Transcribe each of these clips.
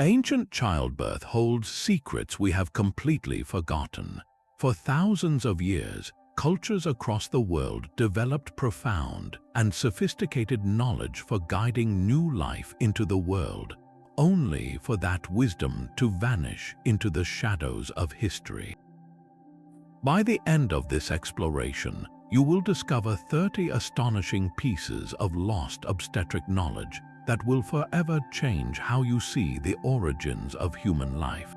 Ancient childbirth holds secrets we have completely forgotten. For thousands of years, cultures across the world developed profound and sophisticated knowledge for guiding new life into the world, only for that wisdom to vanish into the shadows of history. By the end of this exploration, you will discover 30 astonishing pieces of lost obstetric knowledge that will forever change how you see the origins of human life.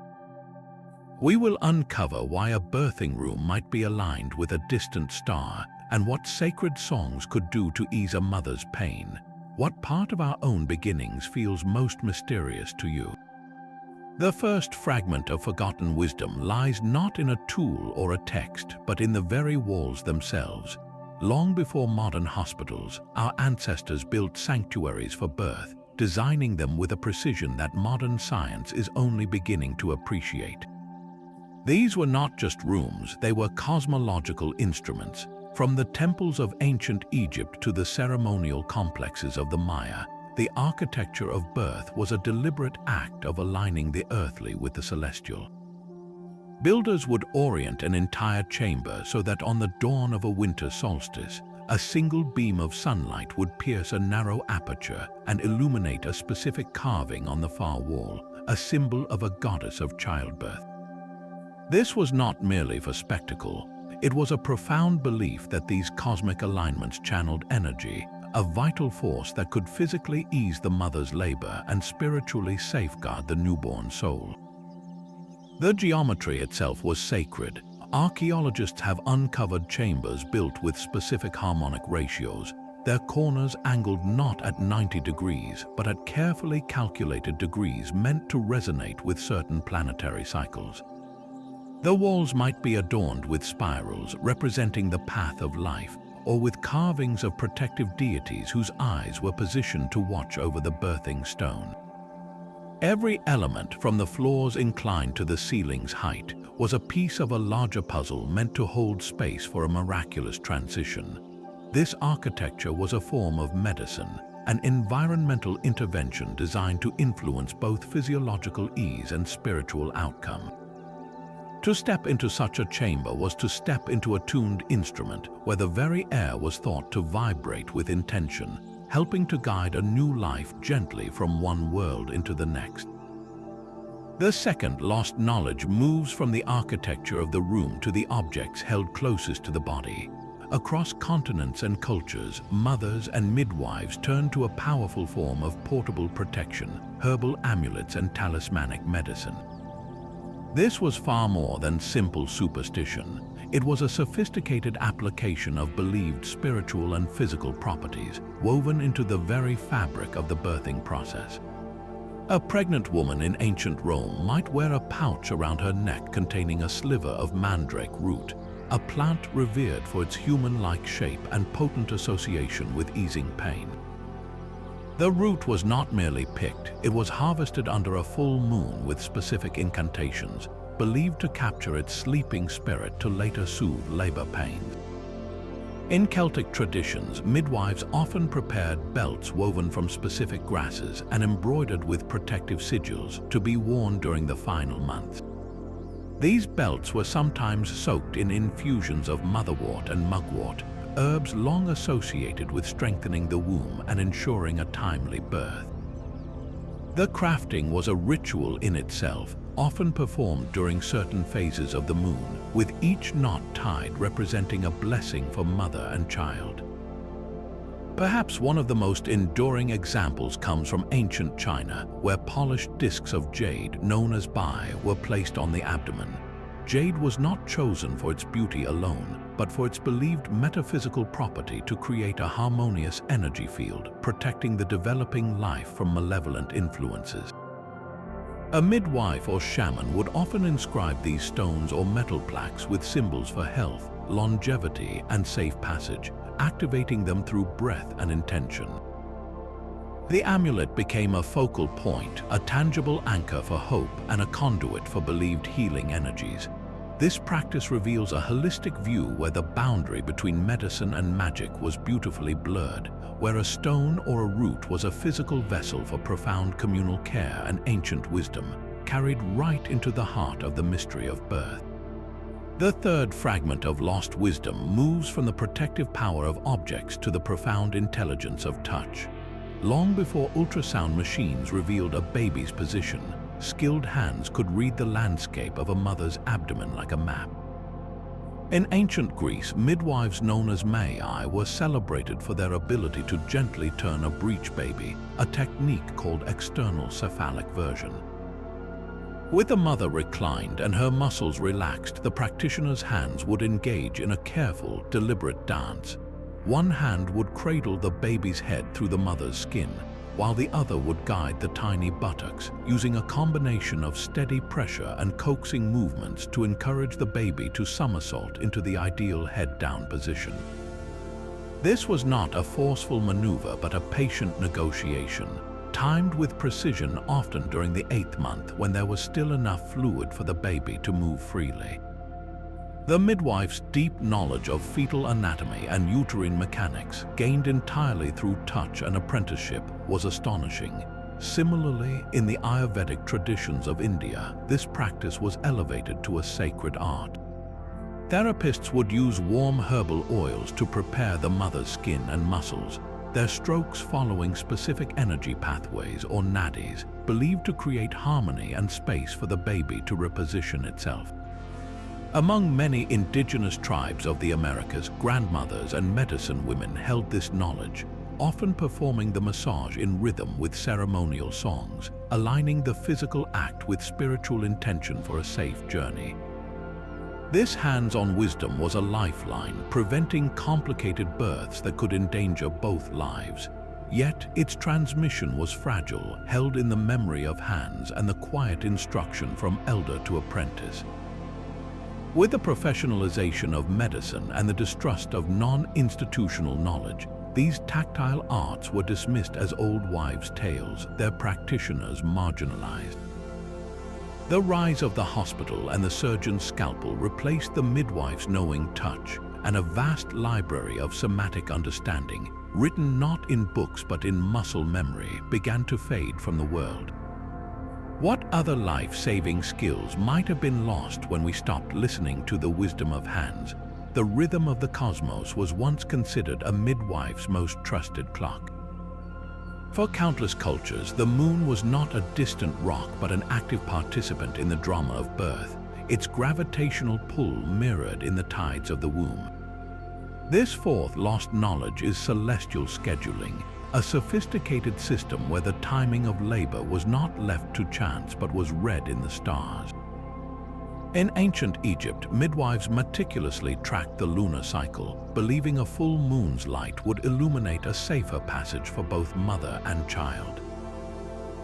We will uncover why a birthing room might be aligned with a distant star and what sacred songs could do to ease a mother's pain. What part of our own beginnings feels most mysterious to you? The first fragment of forgotten wisdom lies not in a tool or a text, but in the very walls themselves. Long before modern hospitals, our ancestors built sanctuaries for birth, designing them with a precision that modern science is only beginning to appreciate. These were not just rooms, they were cosmological instruments. From the temples of ancient Egypt to the ceremonial complexes of the Maya, the architecture of birth was a deliberate act of aligning the earthly with the celestial. Builders would orient an entire chamber so that on the dawn of a winter solstice, a single beam of sunlight would pierce a narrow aperture and illuminate a specific carving on the far wall, a symbol of a goddess of childbirth. This was not merely for spectacle. It was a profound belief that these cosmic alignments channeled energy, a vital force that could physically ease the mother's labor and spiritually safeguard the newborn soul. The geometry itself was sacred. Archaeologists have uncovered chambers built with specific harmonic ratios, their corners angled not at 90 degrees, but at carefully calculated degrees meant to resonate with certain planetary cycles. The walls might be adorned with spirals representing the path of life, or with carvings of protective deities whose eyes were positioned to watch over the birthing stone. Every element, from the floor's incline to the ceiling's height, was a piece of a larger puzzle meant to hold space for a miraculous transition. This architecture was a form of medicine, an environmental intervention designed to influence both physiological ease and spiritual outcome. To step into such a chamber was to step into a tuned instrument where the very air was thought to vibrate with intention, helping to guide a new life gently from one world into the next. The second lost knowledge moves from the architecture of the room to the objects held closest to the body. Across continents and cultures, mothers and midwives turned to a powerful form of portable protection, herbal amulets and talismanic medicine. This was far more than simple superstition. It was a sophisticated application of believed spiritual and physical properties, woven into the very fabric of the birthing process. A pregnant woman in ancient Rome might wear a pouch around her neck containing a sliver of mandrake root, a plant revered for its human-like shape and potent association with easing pain. The root was not merely picked, it was harvested under a full moon with specific incantations, believed to capture its sleeping spirit to later soothe labor pains. In Celtic traditions, midwives often prepared belts woven from specific grasses and embroidered with protective sigils to be worn during the final months. These belts were sometimes soaked in infusions of motherwort and mugwort, herbs long associated with strengthening the womb and ensuring a timely birth. The crafting was a ritual in itself, often performed during certain phases of the moon, with each knot tied representing a blessing for mother and child. Perhaps one of the most enduring examples comes from ancient China, where polished discs of jade, known as bai, were placed on the abdomen. Jade was not chosen for its beauty alone, but for its believed metaphysical property to create a harmonious energy field, protecting the developing life from malevolent influences. A midwife or shaman would often inscribe these stones or metal plaques with symbols for health, longevity, and safe passage, activating them through breath and intention. The amulet became a focal point, a tangible anchor for hope and a conduit for believed healing energies. This practice reveals a holistic view where the boundary between medicine and magic was beautifully blurred, where a stone or a root was a physical vessel for profound communal care and ancient wisdom, carried right into the heart of the mystery of birth. The third fragment of lost wisdom moves from the protective power of objects to the profound intelligence of touch. Long before ultrasound machines revealed a baby's position, skilled hands could read the landscape of a mother's abdomen like a map. In ancient Greece, midwives known as Mai were celebrated for their ability to gently turn a breech baby, a technique called external cephalic version. With the mother reclined and her muscles relaxed, the practitioner's hands would engage in a careful, deliberate dance. One hand would cradle the baby's head through the mother's skin, while the other would guide the tiny buttocks, using a combination of steady pressure and coaxing movements to encourage the baby to somersault into the ideal head-down position. This was not a forceful maneuver but a patient negotiation, timed with precision, often during the 8th month when there was still enough fluid for the baby to move freely. The midwife's deep knowledge of fetal anatomy and uterine mechanics, gained entirely through touch and apprenticeship, was astonishing. Similarly, in the Ayurvedic traditions of India, this practice was elevated to a sacred art. Therapists would use warm herbal oils to prepare the mother's skin and muscles, their strokes following specific energy pathways or nadis, believed to create harmony and space for the baby to reposition itself. Among many indigenous tribes of the Americas, grandmothers and medicine women held this knowledge, often performing the massage in rhythm with ceremonial songs, aligning the physical act with spiritual intention for a safe journey. This hands-on wisdom was a lifeline, preventing complicated births that could endanger both lives. Yet, its transmission was fragile, held in the memory of hands and the quiet instruction from elder to apprentice. With the professionalization of medicine and the distrust of non-institutional knowledge, these tactile arts were dismissed as old wives' tales, their practitioners marginalized. The rise of the hospital and the surgeon's scalpel replaced the midwife's knowing touch, and a vast library of somatic understanding, written not in books but in muscle memory, began to fade from the world. What other life-saving skills might have been lost when we stopped listening to the wisdom of hands? The rhythm of the cosmos was once considered a midwife's most trusted clock. For countless cultures, the moon was not a distant rock but an active participant in the drama of birth, its gravitational pull mirrored in the tides of the womb. This fourth lost knowledge is celestial scheduling, a sophisticated system where the timing of labor was not left to chance but was read in the stars. In ancient Egypt, midwives meticulously tracked the lunar cycle, believing a full moon's light would illuminate a safer passage for both mother and child.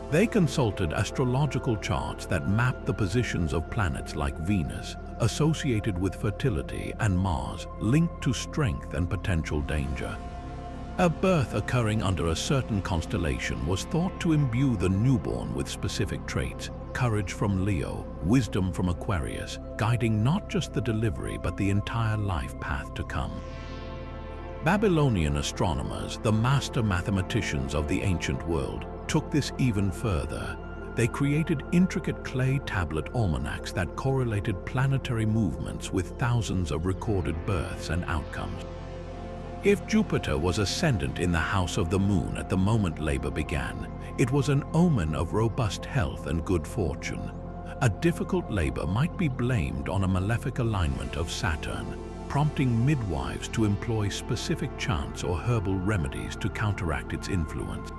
They consulted astrological charts that mapped the positions of planets like Venus, associated with fertility, and Mars, linked to strength and potential danger. A birth occurring under a certain constellation was thought to imbue the newborn with specific traits: courage from Leo, wisdom from Aquarius, guiding not just the delivery but the entire life path to come. Babylonian astronomers, the master mathematicians of the ancient world, took this even further. They created intricate clay tablet almanacs that correlated planetary movements with thousands of recorded births and outcomes. If Jupiter was ascendant in the house of the moon at the moment labor began, it was an omen of robust health and good fortune. A difficult labor might be blamed on a malefic alignment of Saturn, prompting midwives to employ specific chants or herbal remedies to counteract its influence.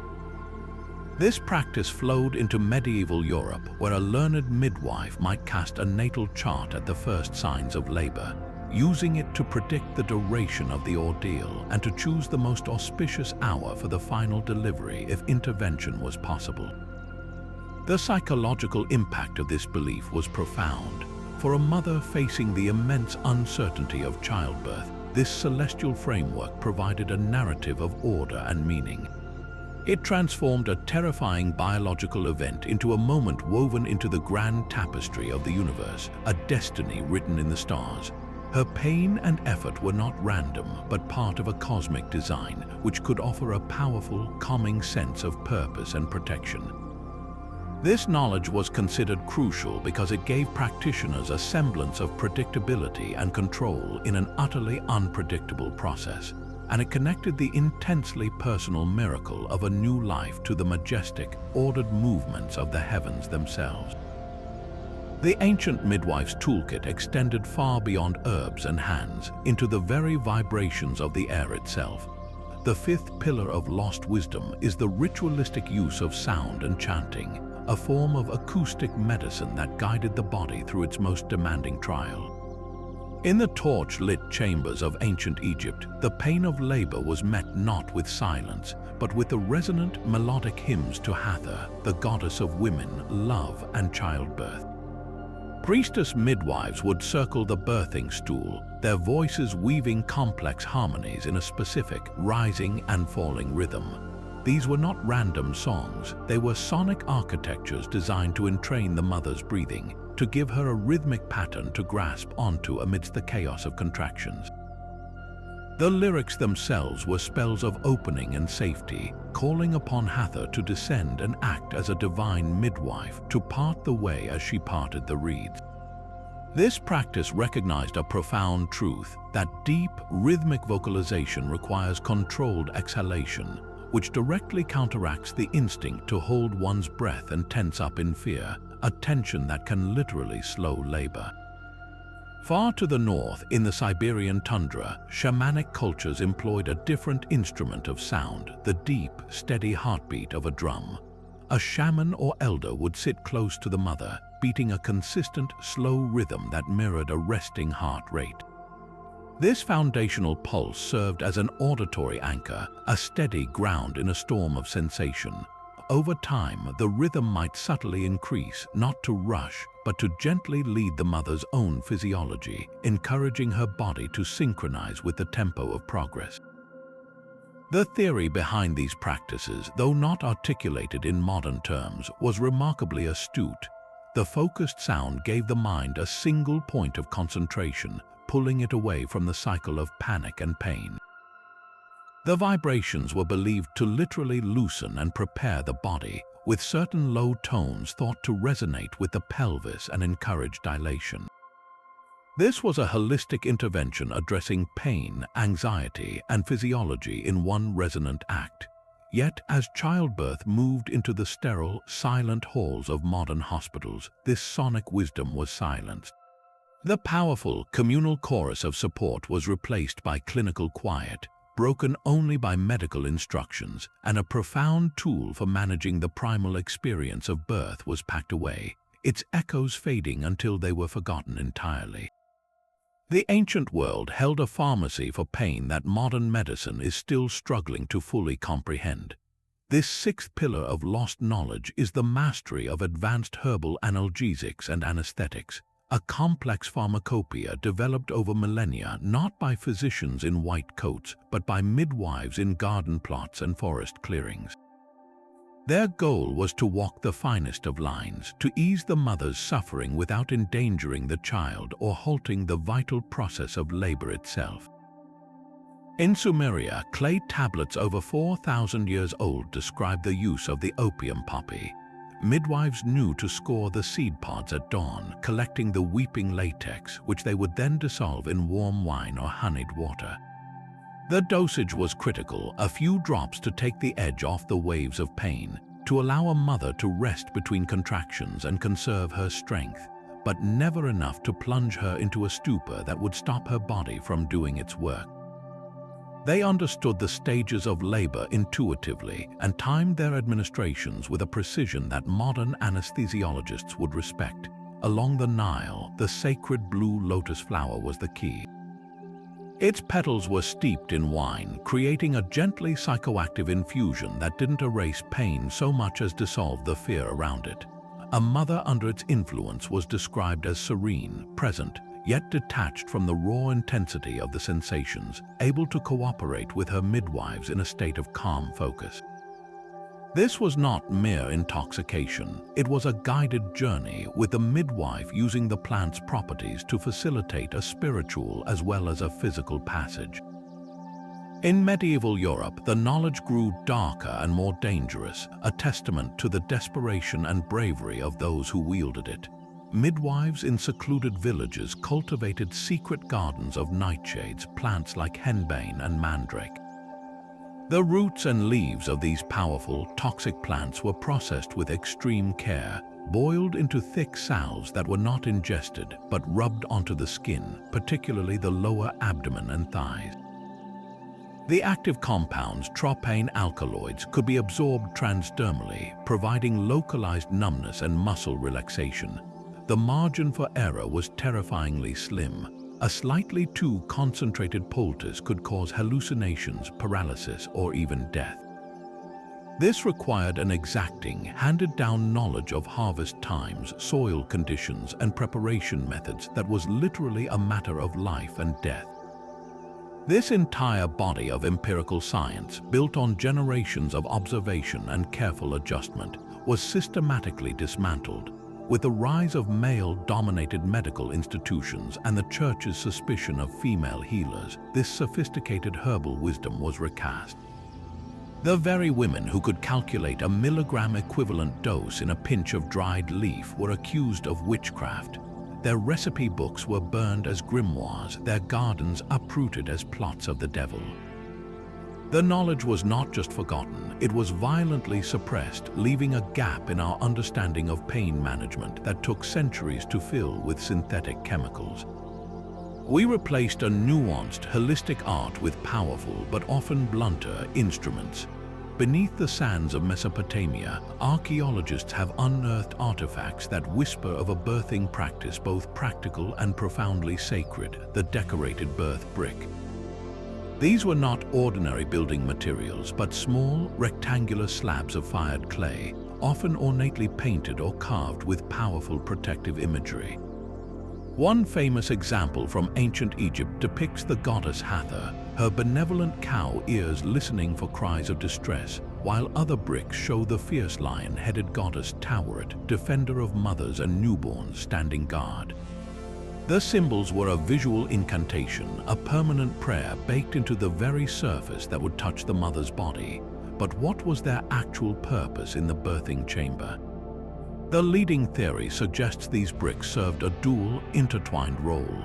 This practice flowed into medieval Europe, where a learned midwife might cast a natal chart at the first signs of labor, using it to predict the duration of the ordeal and to choose the most auspicious hour for the final delivery if intervention was possible. The psychological impact of this belief was profound. For a mother facing the immense uncertainty of childbirth, this celestial framework provided a narrative of order and meaning. It transformed a terrifying biological event into a moment woven into the grand tapestry of the universe, a destiny written in the stars. Her pain and effort were not random, but part of a cosmic design, which could offer a powerful, calming sense of purpose and protection. This knowledge was considered crucial because it gave practitioners a semblance of predictability and control in an utterly unpredictable process, and it connected the intensely personal miracle of a new life to the majestic, ordered movements of the heavens themselves. The ancient midwife's toolkit extended far beyond herbs and hands into the very vibrations of the air itself. The fifth pillar of lost wisdom is the ritualistic use of sound and chanting, a form of acoustic medicine that guided the body through its most demanding trial. In the torch-lit chambers of ancient Egypt, the pain of labor was met not with silence, but with the resonant melodic hymns to Hathor, the goddess of women, love, and childbirth. Priestess midwives would circle the birthing stool, their voices weaving complex harmonies in a specific rising and falling rhythm. These were not random songs, they were sonic architectures designed to entrain the mother's breathing, to give her a rhythmic pattern to grasp onto amidst the chaos of contractions. The lyrics themselves were spells of opening and safety, calling upon Hathor to descend and act as a divine midwife to part the way as she parted the reeds. This practice recognized a profound truth that deep, rhythmic vocalization requires controlled exhalation, which directly counteracts the instinct to hold one's breath and tense up in fear, a tension that can literally slow labor. Far to the north, in the Siberian tundra, shamanic cultures employed a different instrument of sound, the deep, steady heartbeat of a drum. A shaman or elder would sit close to the mother, beating a consistent, slow rhythm that mirrored a resting heart rate. This foundational pulse served as an auditory anchor, a steady ground in a storm of sensation. Over time, the rhythm might subtly increase, not to rush, but to gently lead the mother's own physiology, encouraging her body to synchronize with the tempo of progress. The theory behind these practices, though not articulated in modern terms, was remarkably astute. The focused sound gave the mind a single point of concentration, pulling it away from the cycle of panic and pain. The vibrations were believed to literally loosen and prepare the body, with certain low tones thought to resonate with the pelvis and encourage dilation. This was a holistic intervention addressing pain, anxiety, and physiology in one resonant act. Yet, as childbirth moved into the sterile, silent halls of modern hospitals, this sonic wisdom was silenced. The powerful, communal chorus of support was replaced by clinical quiet, broken only by medical instructions, and a profound tool for managing the primal experience of birth was packed away, its echoes fading until they were forgotten entirely. The ancient world held a pharmacy for pain that modern medicine is still struggling to fully comprehend. This sixth pillar of lost knowledge is the mastery of advanced herbal analgesics and anesthetics, a complex pharmacopoeia developed over millennia not by physicians in white coats, but by midwives in garden plots and forest clearings. Their goal was to walk the finest of lines, to ease the mother's suffering without endangering the child or halting the vital process of labor itself. In Sumeria, clay tablets over 4,000 years old describe the use of the opium poppy. Midwives knew to score the seed pods at dawn, collecting the weeping latex, which they would then dissolve in warm wine or honeyed water. The dosage was critical, a few drops to take the edge off the waves of pain, to allow a mother to rest between contractions and conserve her strength, but never enough to plunge her into a stupor that would stop her body from doing its work. They understood the stages of labor intuitively and timed their administrations with a precision that modern anesthesiologists would respect. Along the Nile, the sacred blue lotus flower was the key. Its petals were steeped in wine, creating a gently psychoactive infusion that didn't erase pain so much as dissolve the fear around it. A mother under its influence was described as serene, present, yet detached from the raw intensity of the sensations, able to cooperate with her midwives in a state of calm focus. This was not mere intoxication. It was a guided journey, with the midwife using the plant's properties to facilitate a spiritual as well as a physical passage. In medieval Europe, the knowledge grew darker and more dangerous, a testament to the desperation and bravery of those who wielded it. Midwives in secluded villages cultivated secret gardens of nightshades, plants like henbane and mandrake. The roots and leaves of these powerful, toxic plants were processed with extreme care, boiled into thick salves that were not ingested but rubbed onto the skin, particularly the lower abdomen and thighs. The active compounds, tropane alkaloids, could be absorbed transdermally, providing localized numbness and muscle relaxation. The margin for error was terrifyingly slim. A slightly too concentrated poultice could cause hallucinations, paralysis, or even death. This required an exacting, handed-down knowledge of harvest times, soil conditions, and preparation methods that was literally a matter of life and death. This entire body of empirical science, built on generations of observation and careful adjustment, was systematically dismantled. With the rise of male-dominated medical institutions and the Church's suspicion of female healers, this sophisticated herbal wisdom was recast. The very women who could calculate a milligram equivalent dose in a pinch of dried leaf were accused of witchcraft. Their recipe books were burned as grimoires, their gardens uprooted as plots of the devil. The knowledge was not just forgotten, it was violently suppressed, leaving a gap in our understanding of pain management that took centuries to fill with synthetic chemicals. We replaced a nuanced, holistic art with powerful but often blunter instruments. Beneath the sands of Mesopotamia, archaeologists have unearthed artifacts that whisper of a birthing practice both practical and profoundly sacred, the decorated birth brick. These were not ordinary building materials, but small, rectangular slabs of fired clay, often ornately painted or carved with powerful protective imagery. One famous example from ancient Egypt depicts the goddess Hathor, her benevolent cow ears listening for cries of distress, while other bricks show the fierce lion-headed goddess Taweret, defender of mothers and newborns, standing guard. The symbols were a visual incantation, a permanent prayer baked into the very surface that would touch the mother's body. But what was their actual purpose in the birthing chamber? The leading theory suggests these bricks served a dual, intertwined role.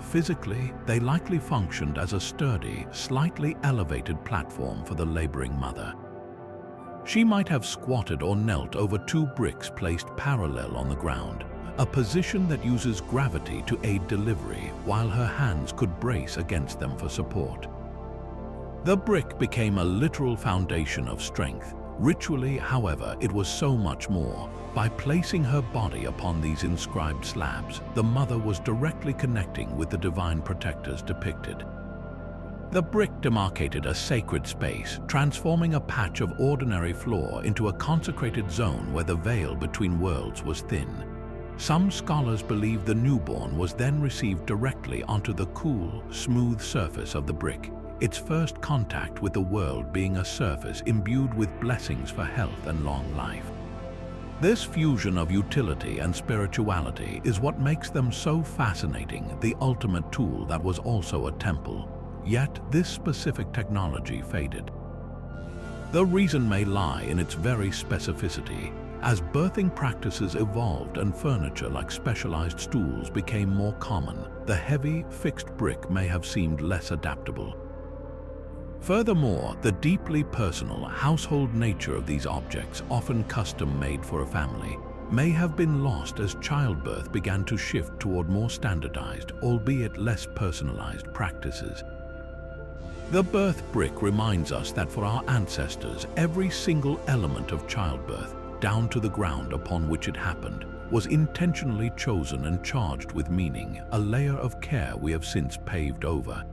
Physically, they likely functioned as a sturdy, slightly elevated platform for the laboring mother. She might have squatted or knelt over two bricks placed parallel on the ground, a position that uses gravity to aid delivery, while her hands could brace against them for support. The brick became a literal foundation of strength. Ritually, however, it was so much more. By placing her body upon these inscribed slabs, the mother was directly connecting with the divine protectors depicted. The brick demarcated a sacred space, transforming a patch of ordinary floor into a consecrated zone where the veil between worlds was thin. Some scholars believe the newborn was then received directly onto the cool, smooth surface of the brick, its first contact with the world being a surface imbued with blessings for health and long life. This fusion of utility and spirituality is what makes them so fascinating, the ultimate tool that was also a temple. Yet this specific technology faded. The reason may lie in its very specificity. As birthing practices evolved and furniture like specialized stools became more common, the heavy, fixed brick may have seemed less adaptable. Furthermore, the deeply personal, household nature of these objects, often custom-made for a family, may have been lost as childbirth began to shift toward more standardized, albeit less personalized practices. The birth brick reminds us that for our ancestors, every single element of childbirth, down to the ground upon which it happened, was intentionally chosen and charged with meaning, a layer of care we have since paved over.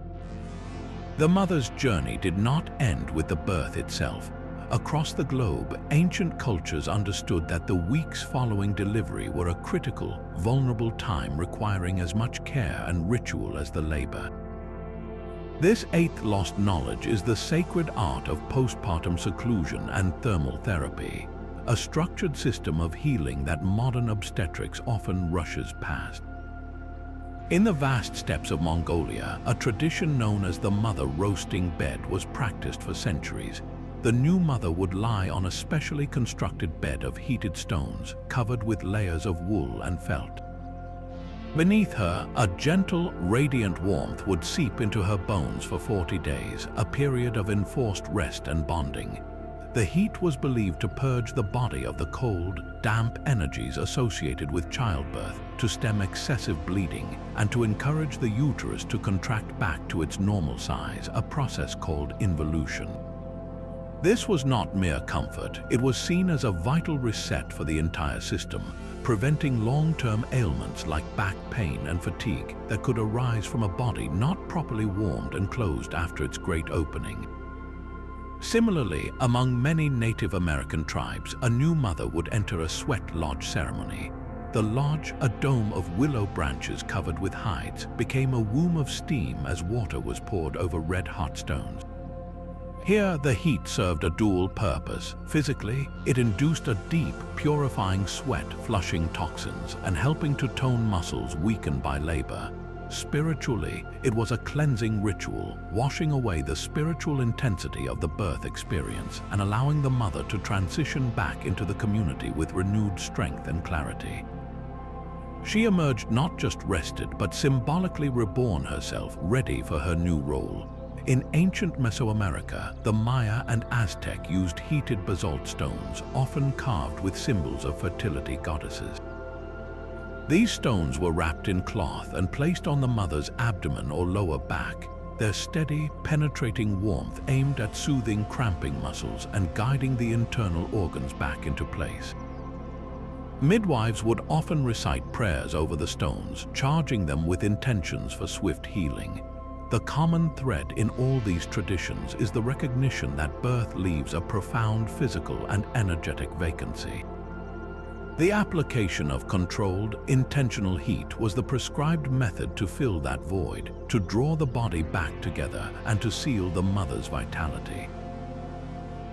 The mother's journey did not end with the birth itself. Across the globe, ancient cultures understood that the weeks following delivery were a critical, vulnerable time requiring as much care and ritual as the labor. This eighth lost knowledge is the sacred art of postpartum seclusion and thermal therapy, a structured system of healing that modern obstetrics often rushes past. In the vast steppes of Mongolia, a tradition known as the mother roasting bed was practiced for centuries. The new mother would lie on a specially constructed bed of heated stones, covered with layers of wool and felt. Beneath her, a gentle, radiant warmth would seep into her bones for 40 days, a period of enforced rest and bonding. The heat was believed to purge the body of the cold, damp energies associated with childbirth, to stem excessive bleeding, and to encourage the uterus to contract back to its normal size, a process called involution. This was not mere comfort, it was seen as a vital reset for the entire system, preventing long-term ailments like back pain and fatigue that could arise from a body not properly warmed and closed after its great opening. Similarly, among many Native American tribes, a new mother would enter a sweat lodge ceremony. The lodge, a dome of willow branches covered with hides, became a womb of steam as water was poured over red-hot stones. Here, the heat served a dual purpose. Physically, it induced a deep, purifying sweat, flushing toxins and helping to tone muscles weakened by labor. Spiritually, it was a cleansing ritual, washing away the spiritual intensity of the birth experience and allowing the mother to transition back into the community with renewed strength and clarity. She emerged not just rested, but symbolically reborn herself, ready for her new role. In ancient Mesoamerica, the Maya and Aztec used heated basalt stones, often carved with symbols of fertility goddesses. These stones were wrapped in cloth and placed on the mother's abdomen or lower back, their steady, penetrating warmth aimed at soothing cramping muscles and guiding the internal organs back into place. Midwives would often recite prayers over the stones, charging them with intentions for swift healing. The common thread in all these traditions is the recognition that birth leaves a profound physical and energetic vacancy. The application of controlled, intentional heat was the prescribed method to fill that void, to draw the body back together and to seal the mother's vitality.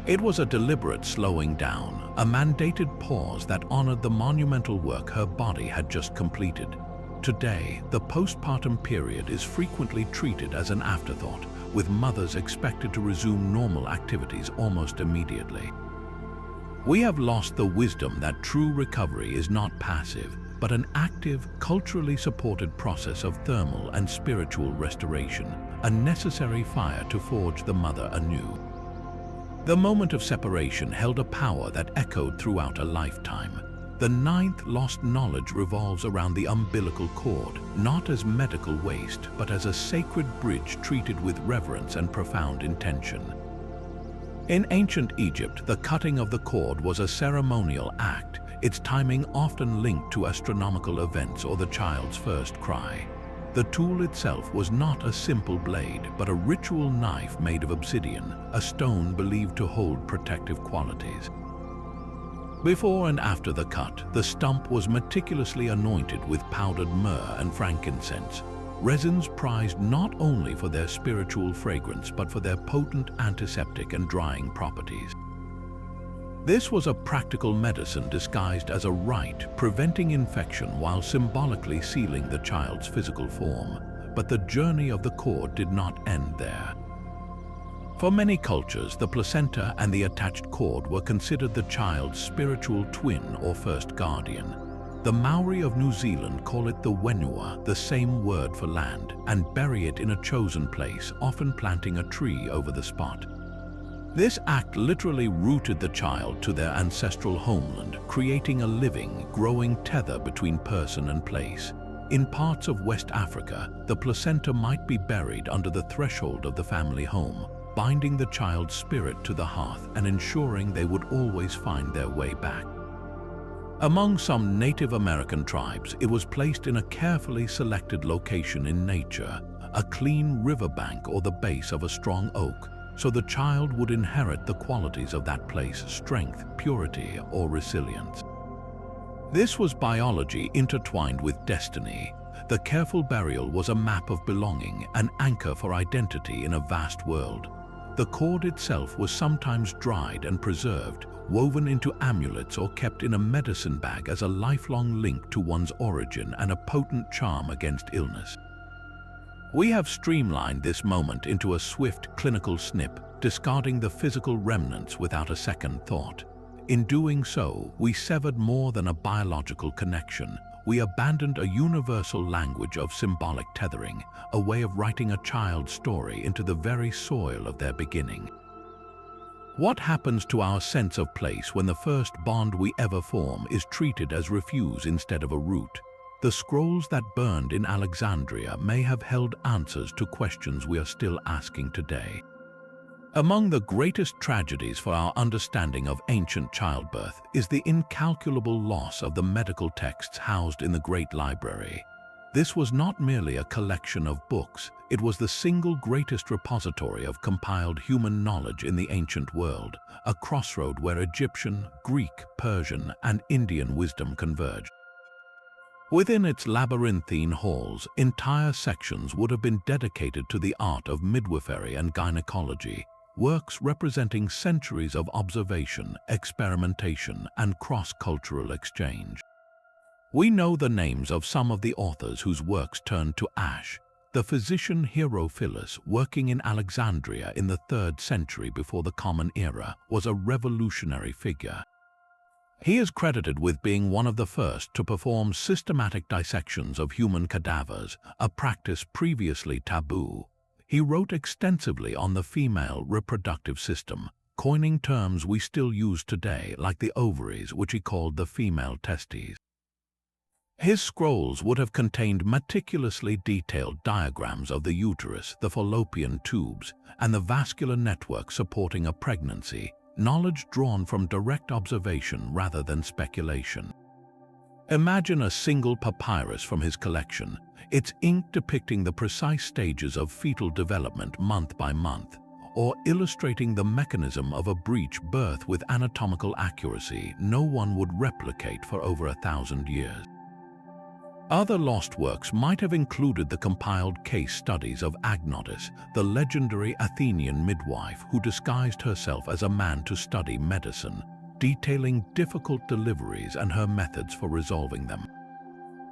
It was a deliberate slowing down, a mandated pause that honored the monumental work her body had just completed. Today, the postpartum period is frequently treated as an afterthought, with mothers expected to resume normal activities almost immediately. We have lost the wisdom that true recovery is not passive, but an active, culturally supported process of thermal and spiritual restoration, a necessary fire to forge the mother anew. The moment of separation held a power that echoed throughout a lifetime. The ninth lost knowledge revolves around the umbilical cord, not as medical waste, but as a sacred bridge treated with reverence and profound intention. In ancient Egypt, the cutting of the cord was a ceremonial act, its timing often linked to astronomical events or the child's first cry. The tool itself was not a simple blade, but a ritual knife made of obsidian, a stone believed to hold protective qualities. Before and after the cut, the stump was meticulously anointed with powdered myrrh and frankincense, resins prized not only for their spiritual fragrance but for their potent antiseptic and drying properties. This was a practical medicine disguised as a rite, preventing infection while symbolically sealing the child's physical form. But the journey of the cord did not end there. For many cultures, the placenta and the attached cord were considered the child's spiritual twin or first guardian. The Maori of New Zealand call it the wenua, the same word for land, and bury it in a chosen place, often planting a tree over the spot. This act literally rooted the child to their ancestral homeland, creating a living, growing tether between person and place. In parts of West Africa, the placenta might be buried under the threshold of the family home, binding the child's spirit to the hearth and ensuring they would always find their way back. Among some Native American tribes, it was placed in a carefully selected location in nature, a clean riverbank or the base of a strong oak, so the child would inherit the qualities of that place: strength, purity, or resilience. This was biology intertwined with destiny. The careful burial was a map of belonging, an anchor for identity in a vast world. The cord itself was sometimes dried and preserved, woven into amulets or kept in a medicine bag as a lifelong link to one's origin and a potent charm against illness. We have streamlined this moment into a swift clinical snip, discarding the physical remnants without a second thought. In doing so, we severed more than a biological connection. We abandoned a universal language of symbolic tethering, a way of writing a child's story into the very soil of their beginning. What happens to our sense of place when the first bond we ever form is treated as refuse instead of a root? The scrolls that burned in Alexandria may have held answers to questions we are still asking today. Among the greatest tragedies for our understanding of ancient childbirth is the incalculable loss of the medical texts housed in the Great Library. This was not merely a collection of books, it was the single greatest repository of compiled human knowledge in the ancient world, a crossroad where Egyptian, Greek, Persian, and Indian wisdom converged. Within its labyrinthine halls, entire sections would have been dedicated to the art of midwifery and gynecology, works representing centuries of observation, experimentation, and cross-cultural exchange. We know the names of some of the authors whose works turned to ash. The physician Herophilus, working in Alexandria in the 3rd century before the Common Era, was a revolutionary figure. He is credited with being one of the first to perform systematic dissections of human cadavers, a practice previously taboo. He wrote extensively on the female reproductive system, coining terms we still use today like the ovaries, which he called the female testes. His scrolls would have contained meticulously detailed diagrams of the uterus, the fallopian tubes, and the vascular network supporting a pregnancy, knowledge drawn from direct observation rather than speculation. Imagine a single papyrus from his collection, its ink depicting the precise stages of fetal development month by month, or illustrating the mechanism of a breech birth with anatomical accuracy no one would replicate for over 1,000 years. Other lost works might have included the compiled case studies of Agnotis, the legendary Athenian midwife who disguised herself as a man to study medicine, detailing difficult deliveries and her methods for resolving them.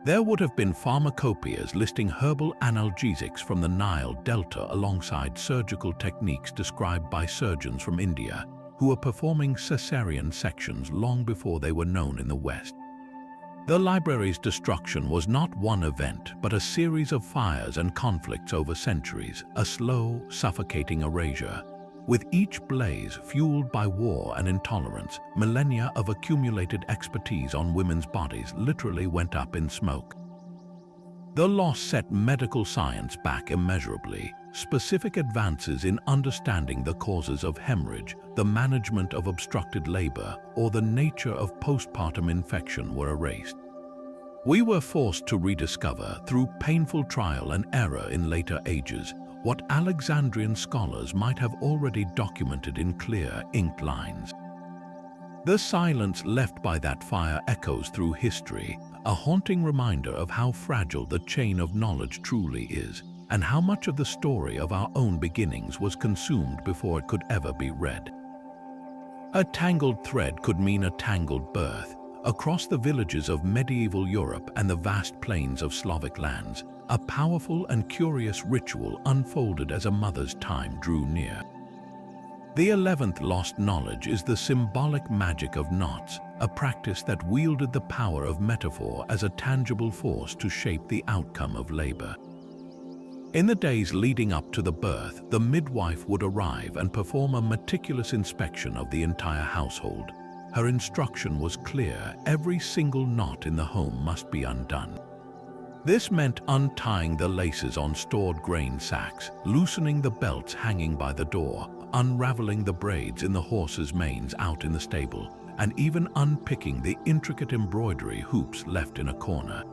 There would have been pharmacopoeias listing herbal analgesics from the Nile Delta alongside surgical techniques described by surgeons from India who were performing cesarean sections long before they were known in the West. The library's destruction was not one event, but a series of fires and conflicts over centuries, a slow, suffocating erasure. With each blaze fueled by war and intolerance, millennia of accumulated expertise on women's bodies literally went up in smoke. The loss set medical science back immeasurably. Specific advances in understanding the causes of hemorrhage, the management of obstructed labor, or the nature of postpartum infection were erased. We were forced to rediscover, through painful trial and error in later ages, what Alexandrian scholars might have already documented in clear, inked lines. The silence left by that fire echoes through history, a haunting reminder of how fragile the chain of knowledge truly is, and how much of the story of our own beginnings was consumed before it could ever be read. A tangled thread could mean a tangled birth. Across the villages of medieval Europe and the vast plains of Slavic lands, a powerful and curious ritual unfolded as a mother's time drew near. The 11th lost knowledge is the symbolic magic of knots, a practice that wielded the power of metaphor as a tangible force to shape the outcome of labor. In the days leading up to the birth, the midwife would arrive and perform a meticulous inspection of the entire household. Her instruction was clear: every single knot in the home must be undone. This meant untying the laces on stored grain sacks, loosening the belts hanging by the door, unraveling the braids in the horses' manes out in the stable, and even unpicking the intricate embroidery hoops left in a corner.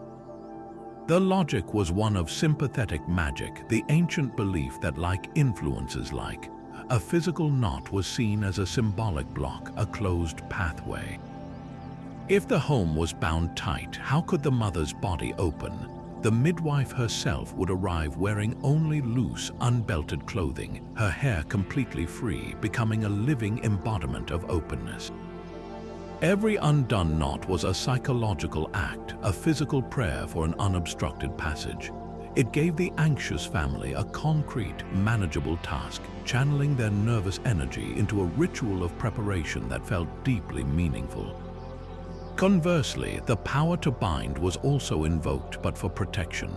The logic was one of sympathetic magic, the ancient belief that like influences like, a physical knot was seen as a symbolic block, a closed pathway. If the home was bound tight, how could the mother's body open? The midwife herself would arrive wearing only loose, unbelted clothing, her hair completely free, becoming a living embodiment of openness. Every undone knot was a psychological act, a physical prayer for an unobstructed passage. It gave the anxious family a concrete, manageable task, channeling their nervous energy into a ritual of preparation that felt deeply meaningful. Conversely, the power to bind was also invoked, but for protection.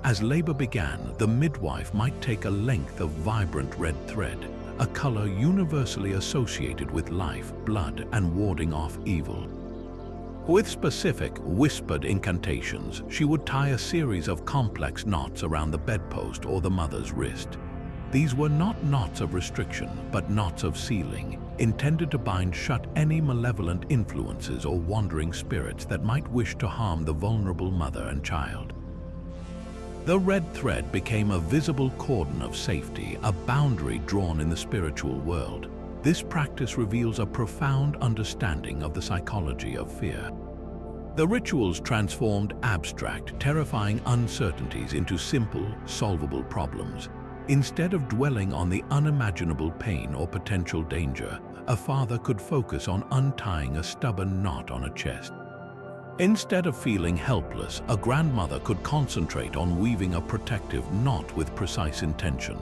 As labor began, the midwife might take a length of vibrant red thread, a color universally associated with life, blood, and warding off evil. With specific, whispered incantations, she would tie a series of complex knots around the bedpost or the mother's wrist. These were not knots of restriction, but knots of sealing, intended to bind shut any malevolent influences or wandering spirits that might wish to harm the vulnerable mother and child. The red thread became a visible cordon of safety, a boundary drawn in the spiritual world. This practice reveals a profound understanding of the psychology of fear. The rituals transformed abstract, terrifying uncertainties into simple, solvable problems. Instead of dwelling on the unimaginable pain or potential danger, a father could focus on untying a stubborn knot on a chest. Instead of feeling helpless, a grandmother could concentrate on weaving a protective knot with precise intention.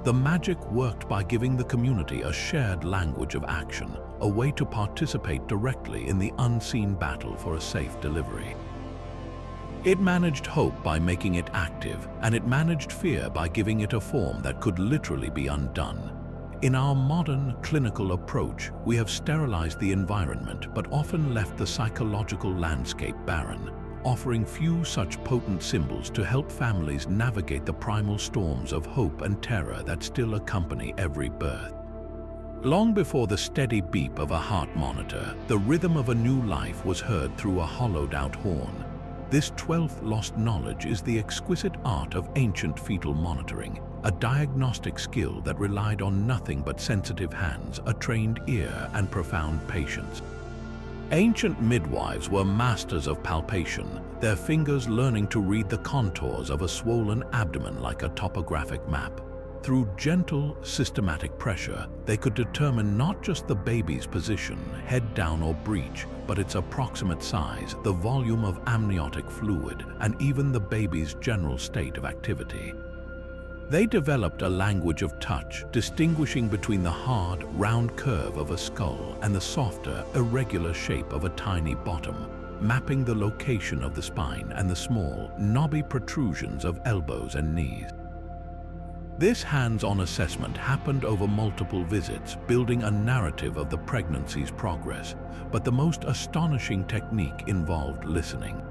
The magic worked by giving the community a shared language of action, a way to participate directly in the unseen battle for a safe delivery. It managed hope by making it active, and it managed fear by giving it a form that could literally be undone. In our modern, clinical approach, we have sterilized the environment but often left the psychological landscape barren, offering few such potent symbols to help families navigate the primal storms of hope and terror that still accompany every birth. Long before the steady beep of a heart monitor, the rhythm of a new life was heard through a hollowed-out horn. This 12th lost knowledge is the exquisite art of ancient fetal monitoring, a diagnostic skill that relied on nothing but sensitive hands, a trained ear, and profound patience. Ancient midwives were masters of palpation, their fingers learning to read the contours of a swollen abdomen like a topographic map. Through gentle, systematic pressure, they could determine not just the baby's position, head down or breech, but its approximate size, the volume of amniotic fluid, and even the baby's general state of activity. They developed a language of touch, distinguishing between the hard, round curve of a skull and the softer, irregular shape of a tiny bottom, mapping the location of the spine and the small, knobby protrusions of elbows and knees. This hands-on assessment happened over multiple visits, building a narrative of the pregnancy's progress, but the most astonishing technique involved listening.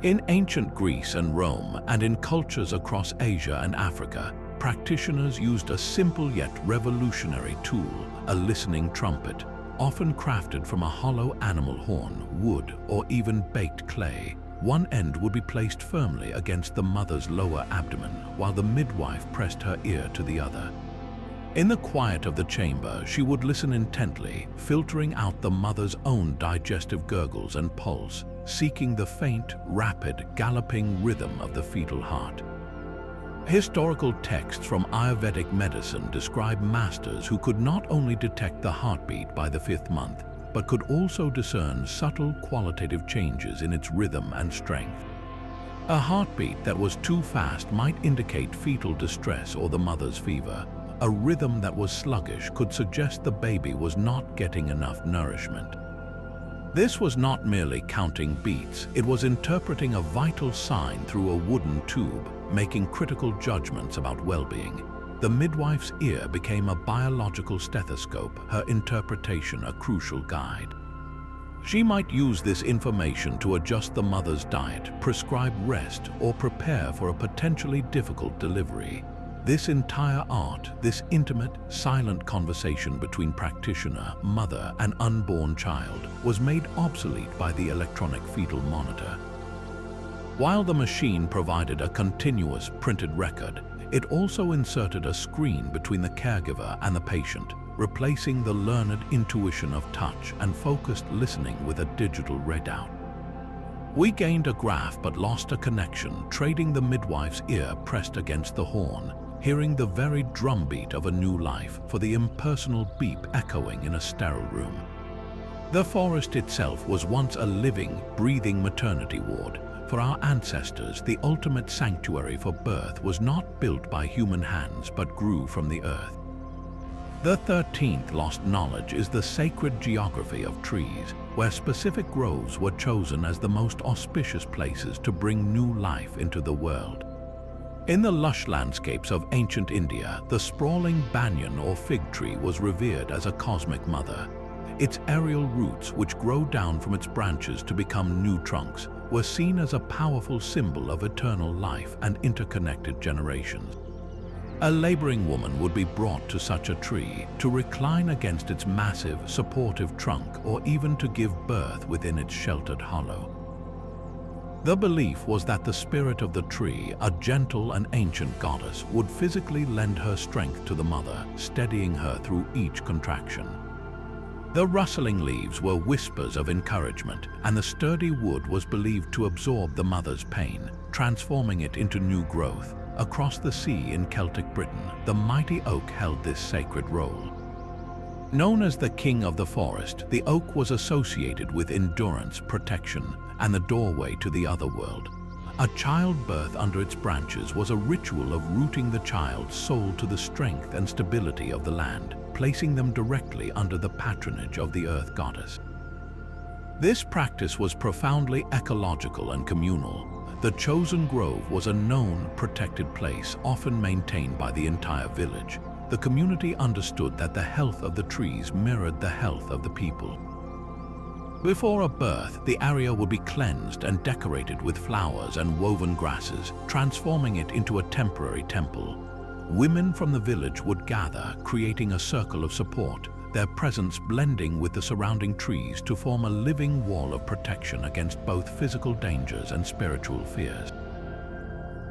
In ancient Greece and Rome, and in cultures across Asia and Africa, practitioners used a simple yet revolutionary tool, a listening trumpet, often crafted from a hollow animal horn, wood, or even baked clay. One end would be placed firmly against the mother's lower abdomen, while the midwife pressed her ear to the other. In the quiet of the chamber, she would listen intently, filtering out the mother's own digestive gurgles and pulse, seeking the faint, rapid, galloping rhythm of the fetal heart. Historical texts from Ayurvedic medicine describe masters who could not only detect the heartbeat by the 5th month, but could also discern subtle qualitative changes in its rhythm and strength. A heartbeat that was too fast might indicate fetal distress or the mother's fever. A rhythm that was sluggish could suggest the baby was not getting enough nourishment. This was not merely counting beats, it was interpreting a vital sign through a wooden tube, making critical judgments about well-being. The midwife's ear became a biological stethoscope, her interpretation a crucial guide. She might use this information to adjust the mother's diet, prescribe rest, or prepare for a potentially difficult delivery. This entire art, this intimate, silent conversation between practitioner, mother, and unborn child, was made obsolete by the electronic fetal monitor. While the machine provided a continuous printed record, it also inserted a screen between the caregiver and the patient, replacing the learned intuition of touch and focused listening with a digital readout. We gained a graph but lost a connection, trading the midwife's ear pressed against the horn, hearing the very drumbeat of a new life for the impersonal beep echoing in a sterile room. The forest itself was once a living, breathing maternity ward. For our ancestors, the ultimate sanctuary for birth was not built by human hands but grew from the earth. The 13th lost knowledge is the sacred geography of trees, where specific groves were chosen as the most auspicious places to bring new life into the world. In the lush landscapes of ancient India, the sprawling banyan or fig tree was revered as a cosmic mother. Its aerial roots, which grow down from its branches to become new trunks, were seen as a powerful symbol of eternal life and interconnected generations. A laboring woman would be brought to such a tree to recline against its massive, supportive trunk or even to give birth within its sheltered hollow. The belief was that the spirit of the tree, a gentle and ancient goddess, would physically lend her strength to the mother, steadying her through each contraction. The rustling leaves were whispers of encouragement, and the sturdy wood was believed to absorb the mother's pain, transforming it into new growth. Across the sea in Celtic Britain, the mighty oak held this sacred role. Known as the king of the forest, the oak was associated with endurance, protection, and the doorway to the other world. A childbirth under its branches was a ritual of rooting the child's soul to the strength and stability of the land, placing them directly under the patronage of the earth goddess. This practice was profoundly ecological and communal. The chosen grove was a known, protected place, often maintained by the entire village. The community understood that the health of the trees mirrored the health of the people. Before a birth, the area would be cleansed and decorated with flowers and woven grasses, transforming it into a temporary temple. Women from the village would gather, creating a circle of support, their presence blending with the surrounding trees to form a living wall of protection against both physical dangers and spiritual fears.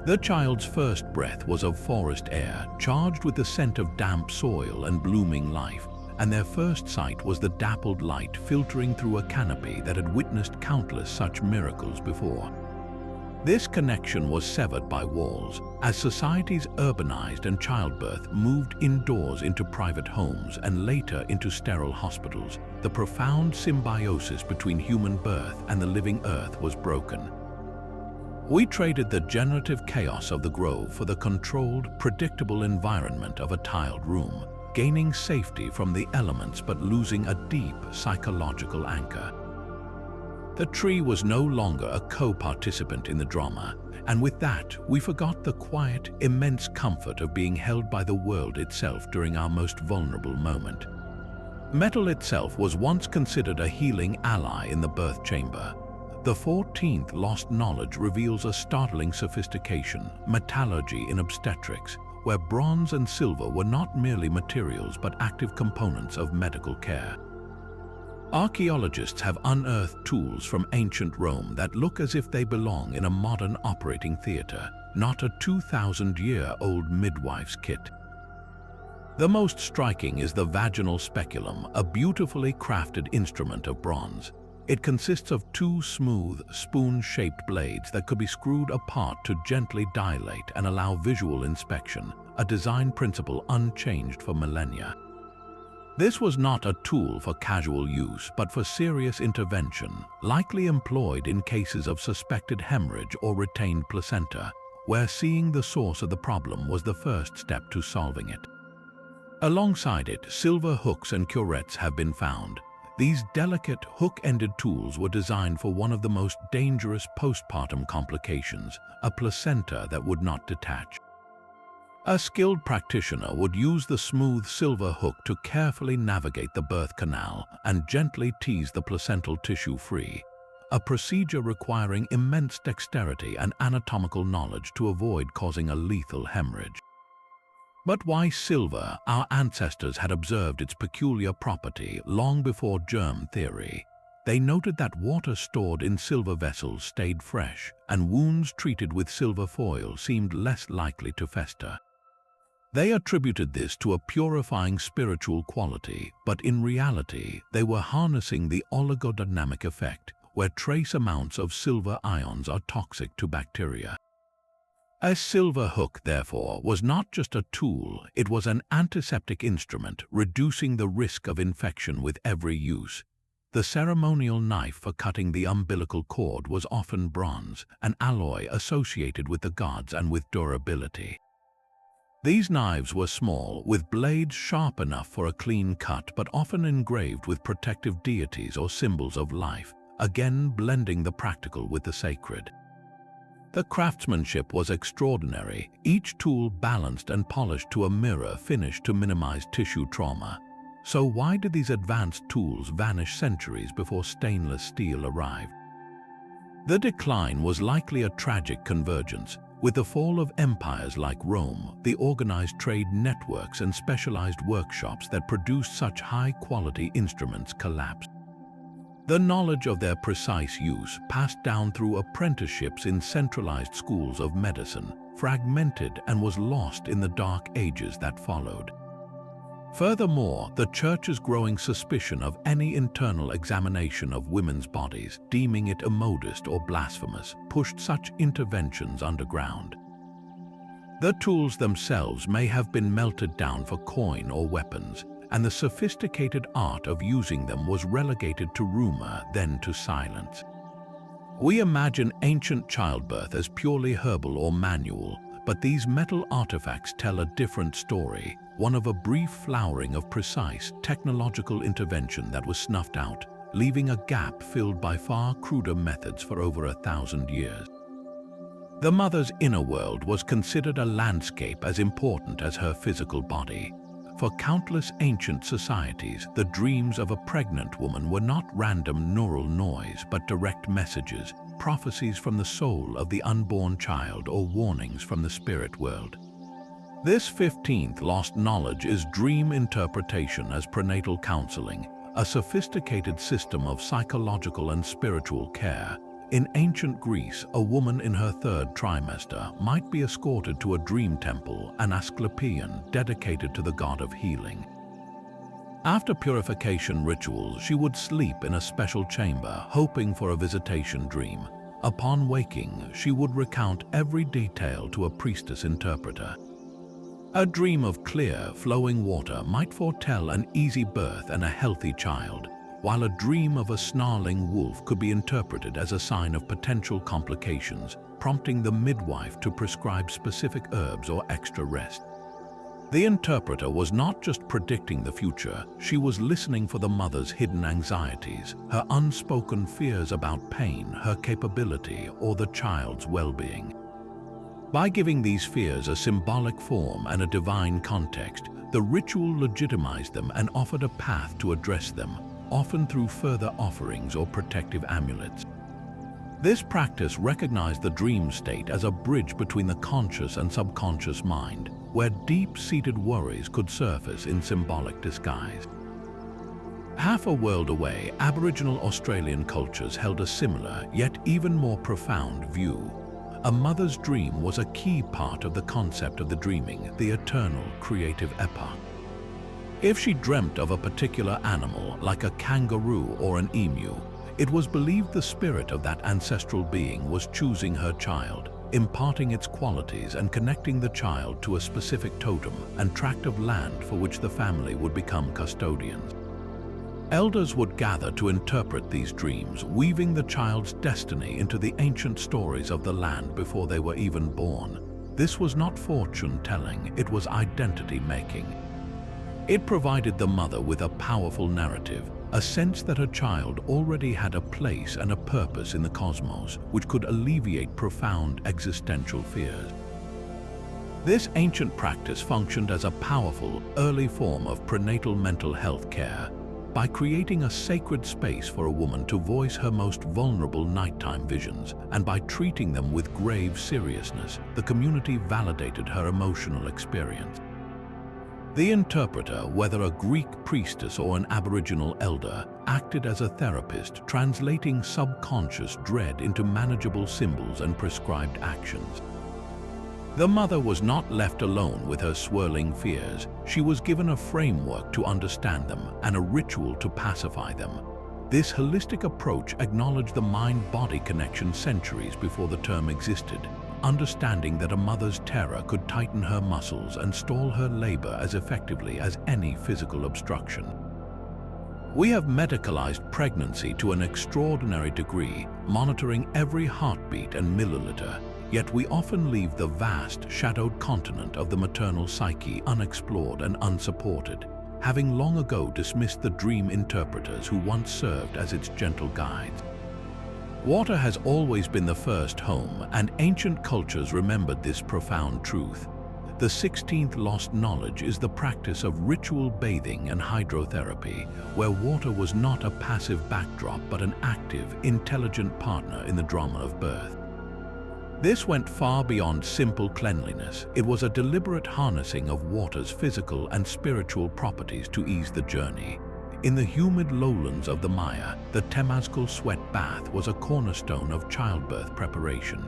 The child's first breath was of forest air, charged with the scent of damp soil and blooming life, and their first sight was the dappled light filtering through a canopy that had witnessed countless such miracles before. This connection was severed by walls. As societies urbanized and childbirth moved indoors into private homes and later into sterile hospitals, the profound symbiosis between human birth and the living earth was broken. We traded the generative chaos of the grove for the controlled, predictable environment of a tiled room, gaining safety from the elements but losing a deep psychological anchor. The tree was no longer a co-participant in the drama, and with that, we forgot the quiet, immense comfort of being held by the world itself during our most vulnerable moment. Metal itself was once considered a healing ally in the birth chamber. The 14th lost knowledge reveals a startling sophistication, metallurgy in obstetrics, where bronze and silver were not merely materials but active components of medical care. Archaeologists have unearthed tools from ancient Rome that look as if they belong in a modern operating theater, not a 2,000-year-old midwife's kit. The most striking is the vaginal speculum, a beautifully crafted instrument of bronze. It consists of two smooth, spoon-shaped blades that could be screwed apart to gently dilate and allow visual inspection, a design principle unchanged for millennia. This was not a tool for casual use, but for serious intervention, likely employed in cases of suspected hemorrhage or retained placenta, where seeing the source of the problem was the first step to solving it. Alongside it, silver hooks and curettes have been found. These delicate, hook-ended tools were designed for one of the most dangerous postpartum complications, a placenta that would not detach. A skilled practitioner would use the smooth silver hook to carefully navigate the birth canal and gently tease the placental tissue free, a procedure requiring immense dexterity and anatomical knowledge to avoid causing a lethal hemorrhage. But why silver? Our ancestors had observed its peculiar property long before germ theory. They noted that water stored in silver vessels stayed fresh, and wounds treated with silver foil seemed less likely to fester. They attributed this to a purifying spiritual quality, but in reality, they were harnessing the oligodynamic effect, where trace amounts of silver ions are toxic to bacteria. A silver hook, therefore, was not just a tool, it was an antiseptic instrument, reducing the risk of infection with every use. The ceremonial knife for cutting the umbilical cord was often bronze, an alloy associated with the gods and with durability. These knives were small, with blades sharp enough for a clean cut, but often engraved with protective deities or symbols of life, again blending the practical with the sacred. The craftsmanship was extraordinary, each tool balanced and polished to a mirror finish to minimize tissue trauma. So why did these advanced tools vanish centuries before stainless steel arrived? The decline was likely a tragic convergence. With the fall of empires like Rome, the organized trade networks and specialized workshops that produced such high-quality instruments collapsed. The knowledge of their precise use, passed down through apprenticeships in centralized schools of medicine, fragmented and was lost in the dark ages that followed. Furthermore, the Church's growing suspicion of any internal examination of women's bodies, deeming it immodest or blasphemous, pushed such interventions underground. The tools themselves may have been melted down for coin or weapons, and the sophisticated art of using them was relegated to rumor, then to silence. We imagine ancient childbirth as purely herbal or manual, but these metal artifacts tell a different story, one of a brief flowering of precise technological intervention that was snuffed out, leaving a gap filled by far cruder methods for over 1,000 years. The mother's inner world was considered a landscape as important as her physical body. For countless ancient societies, the dreams of a pregnant woman were not random neural noise, but direct messages, prophecies from the soul of the unborn child or warnings from the spirit world. This 15th lost knowledge is dream interpretation as prenatal counseling, a sophisticated system of psychological and spiritual care. In ancient Greece, a woman in her third trimester might be escorted to a dream temple, an Asclepion dedicated to the god of healing. After purification rituals, she would sleep in a special chamber, hoping for a visitation dream. Upon waking, she would recount every detail to a priestess interpreter. A dream of clear, flowing water might foretell an easy birth and a healthy child, while a dream of a snarling wolf could be interpreted as a sign of potential complications, prompting the midwife to prescribe specific herbs or extra rest. The interpreter was not just predicting the future, she was listening for the mother's hidden anxieties, her unspoken fears about pain, her capability, or the child's well-being. By giving these fears a symbolic form and a divine context, the ritual legitimized them and offered a path to address them, often through further offerings or protective amulets. This practice recognized the dream state as a bridge between the conscious and subconscious mind, where deep-seated worries could surface in symbolic disguise. Half a world away, Aboriginal Australian cultures held a similar, yet even more profound view. A mother's dream was a key part of the concept of the dreaming, the eternal creative epoch. If she dreamt of a particular animal, like a kangaroo or an emu, it was believed the spirit of that ancestral being was choosing her child, imparting its qualities and connecting the child to a specific totem and tract of land for which the family would become custodians. Elders would gather to interpret these dreams, weaving the child's destiny into the ancient stories of the land before they were even born. This was not fortune-telling, it was identity-making. It provided the mother with a powerful narrative, a sense that her child already had a place and a purpose in the cosmos, which could alleviate profound existential fears. This ancient practice functioned as a powerful, early form of prenatal mental health care. By creating a sacred space for a woman to voice her most vulnerable nighttime visions, and by treating them with grave seriousness, the community validated her emotional experience. The interpreter, whether a Greek priestess or an Aboriginal elder, acted as a therapist, translating subconscious dread into manageable symbols and prescribed actions. The mother was not left alone with her swirling fears. She was given a framework to understand them and a ritual to pacify them. This holistic approach acknowledged the mind-body connection centuries before the term existed, understanding that a mother's terror could tighten her muscles and stall her labor as effectively as any physical obstruction. We have medicalized pregnancy to an extraordinary degree, monitoring every heartbeat and milliliter, yet we often leave the vast, shadowed continent of the maternal psyche unexplored and unsupported, having long ago dismissed the dream interpreters who once served as its gentle guides. Water has always been the first home, and ancient cultures remembered this profound truth. The 16th lost knowledge is the practice of ritual bathing and hydrotherapy, where water was not a passive backdrop but an active, intelligent partner in the drama of birth. This went far beyond simple cleanliness. It was a deliberate harnessing of water's physical and spiritual properties to ease the journey. In the humid lowlands of the Maya, the Temazcal sweat bath was a cornerstone of childbirth preparation.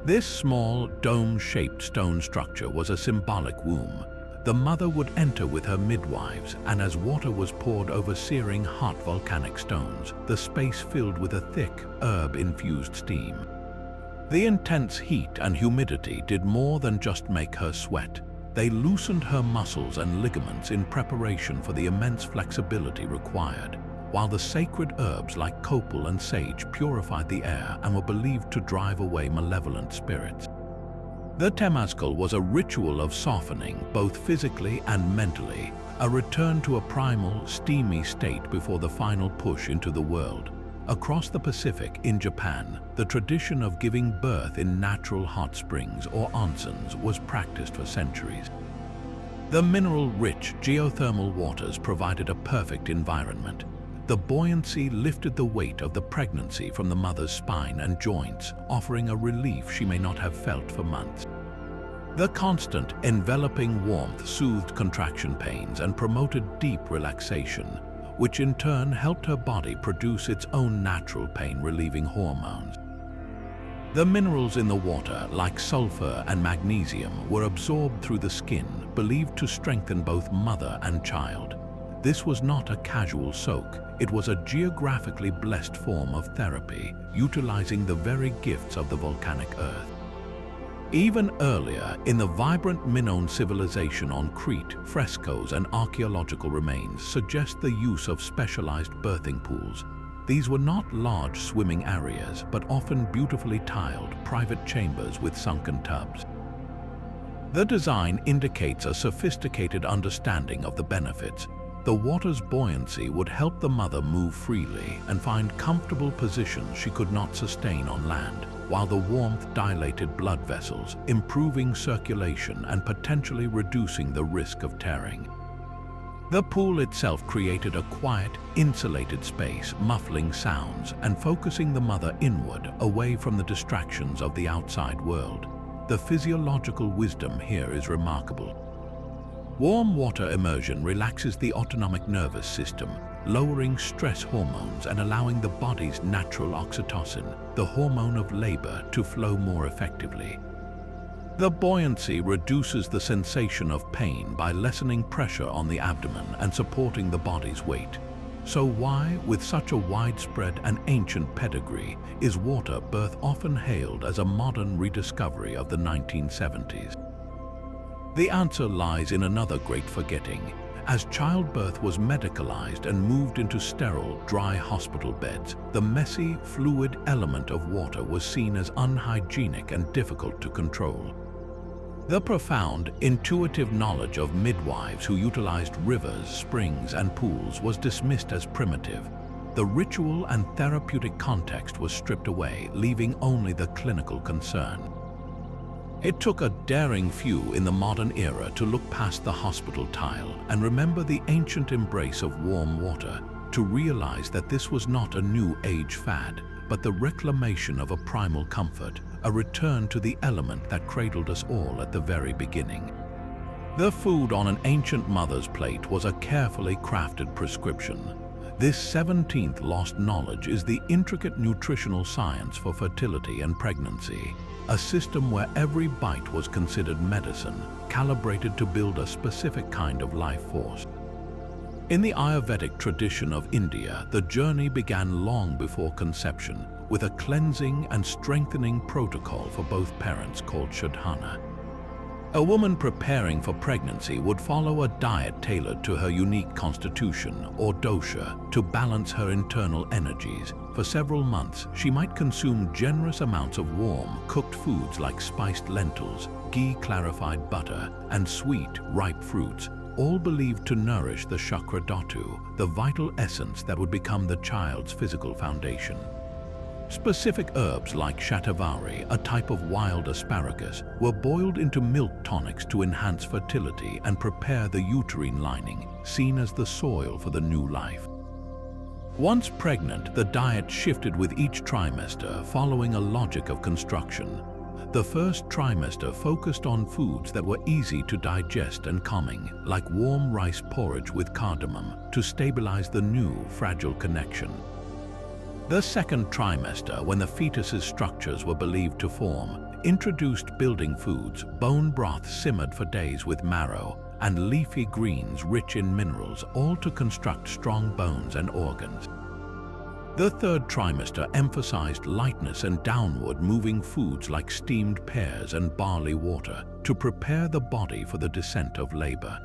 This small, dome-shaped stone structure was a symbolic womb. The mother would enter with her midwives, and as water was poured over searing hot volcanic stones, the space filled with a thick, herb-infused steam. The intense heat and humidity did more than just make her sweat. They loosened her muscles and ligaments in preparation for the immense flexibility required, while the sacred herbs like copal and sage purified the air and were believed to drive away malevolent spirits. The Temazcal was a ritual of softening, both physically and mentally, a return to a primal, steamy state before the final push into the world. Across the Pacific, in Japan, the tradition of giving birth in natural hot springs or onsens was practiced for centuries. The mineral-rich geothermal waters provided a perfect environment. The buoyancy lifted the weight of the pregnancy from the mother's spine and joints, offering a relief she may not have felt for months. The constant, enveloping warmth soothed contraction pains and promoted deep relaxation, which in turn helped her body produce its own natural pain-relieving hormones. The minerals in the water, like sulfur and magnesium, were absorbed through the skin, believed to strengthen both mother and child. This was not a casual soak, it was a geographically blessed form of therapy, utilizing the very gifts of the volcanic earth. Even earlier, in the vibrant Minoan civilization on Crete, frescoes and archaeological remains suggest the use of specialized birthing pools. These were not large swimming areas, but often beautifully tiled private chambers with sunken tubs. The design indicates a sophisticated understanding of the benefits. The water's buoyancy would help the mother move freely and find comfortable positions she could not sustain on land, while the warmth dilated blood vessels, improving circulation and potentially reducing the risk of tearing. The pool itself created a quiet, insulated space, muffling sounds and focusing the mother inward, away from the distractions of the outside world. The physiological wisdom here is remarkable. Warm water immersion relaxes the autonomic nervous system, lowering stress hormones and allowing the body's natural oxytocin, the hormone of labor, to flow more effectively. The buoyancy reduces the sensation of pain by lessening pressure on the abdomen and supporting the body's weight. So why, with such a widespread and ancient pedigree, is water birth often hailed as a modern rediscovery of the 1970s? The answer lies in another great forgetting. As childbirth was medicalized and moved into sterile, dry hospital beds, the messy, fluid element of water was seen as unhygienic and difficult to control. The profound, intuitive knowledge of midwives who utilized rivers, springs, and pools was dismissed as primitive. The ritual and therapeutic context was stripped away, leaving only the clinical concern. It took a daring few in the modern era to look past the hospital tile and remember the ancient embrace of warm water, to realize that this was not a new age fad, but the reclamation of a primal comfort, a return to the element that cradled us all at the very beginning. The food on an ancient mother's plate was a carefully crafted prescription. This 17th lost knowledge is the intricate nutritional science for fertility and pregnancy, a system where every bite was considered medicine, calibrated to build a specific kind of life force. In the Ayurvedic tradition of India, the journey began long before conception, with a cleansing and strengthening protocol for both parents called Shodhana. A woman preparing for pregnancy would follow a diet tailored to her unique constitution or dosha to balance her internal energies. For several months, she might consume generous amounts of warm, cooked foods like spiced lentils, ghee-clarified butter, and sweet, ripe fruits, all believed to nourish the chakra dhatu, the vital essence that would become the child's physical foundation. Specific herbs like shatavari, a type of wild asparagus, were boiled into milk tonics to enhance fertility and prepare the uterine lining, seen as the soil for the new life. Once pregnant, the diet shifted with each trimester, following a logic of construction. The first trimester focused on foods that were easy to digest and calming, like warm rice porridge with cardamom, to stabilize the new, fragile connection. The second trimester, when the fetus's structures were believed to form, introduced building foods, bone broth simmered for days with marrow, and leafy greens rich in minerals, all to construct strong bones and organs. The third trimester emphasized lightness and downward moving foods like steamed pears and barley water to prepare the body for the descent of labor.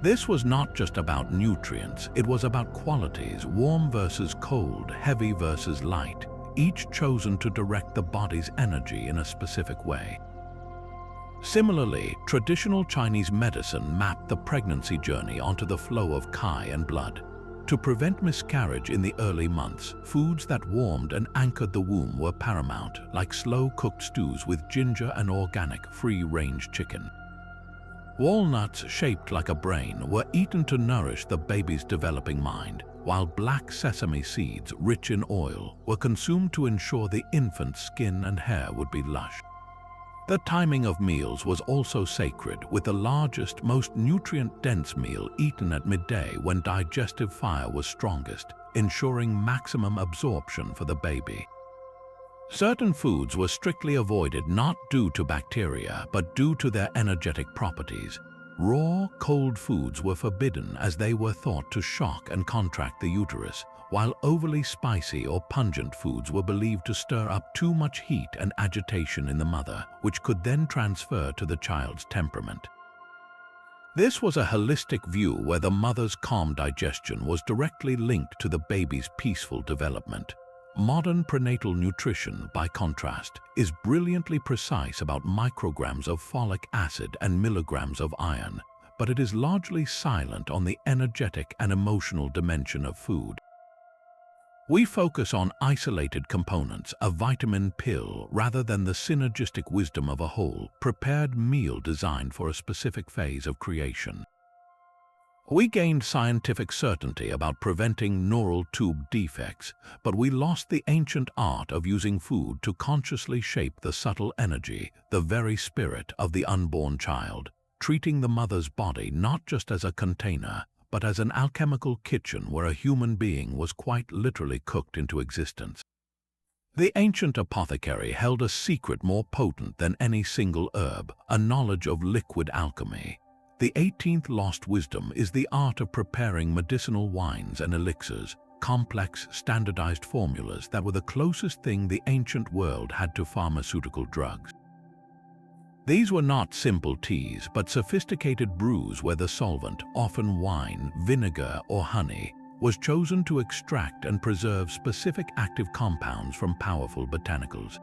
This was not just about nutrients, it was about qualities, warm versus cold, heavy versus light, each chosen to direct the body's energy in a specific way. Similarly, traditional Chinese medicine mapped the pregnancy journey onto the flow of qi and blood. To prevent miscarriage in the early months, foods that warmed and anchored the womb were paramount, like slow-cooked stews with ginger and organic, free-range chicken. Walnuts shaped like a brain were eaten to nourish the baby's developing mind, while black sesame seeds, rich in oil, were consumed to ensure the infant's skin and hair would be lush. The timing of meals was also sacred, with the largest, most nutrient-dense meal eaten at midday when digestive fire was strongest, ensuring maximum absorption for the baby. Certain foods were strictly avoided not due to bacteria, but due to their energetic properties. Raw, cold foods were forbidden as they were thought to shock and contract the uterus, while overly spicy or pungent foods were believed to stir up too much heat and agitation in the mother, which could then transfer to the child's temperament. This was a holistic view where the mother's calm digestion was directly linked to the baby's peaceful development. Modern prenatal nutrition, by contrast, is brilliantly precise about micrograms of folic acid and milligrams of iron, but it is largely silent on the energetic and emotional dimension of food. We focus on isolated components, a vitamin pill, rather than the synergistic wisdom of a whole, prepared meal designed for a specific phase of creation. We gained scientific certainty about preventing neural tube defects, but we lost the ancient art of using food to consciously shape the subtle energy, the very spirit of the unborn child, treating the mother's body not just as a container, but as an alchemical kitchen where a human being was quite literally cooked into existence. The ancient apothecary held a secret more potent than any single herb, a knowledge of liquid alchemy. The 18th lost wisdom is the art of preparing medicinal wines and elixirs, complex, standardized formulas that were the closest thing the ancient world had to pharmaceutical drugs. These were not simple teas, but sophisticated brews where the solvent, often wine, vinegar, or honey, was chosen to extract and preserve specific active compounds from powerful botanicals.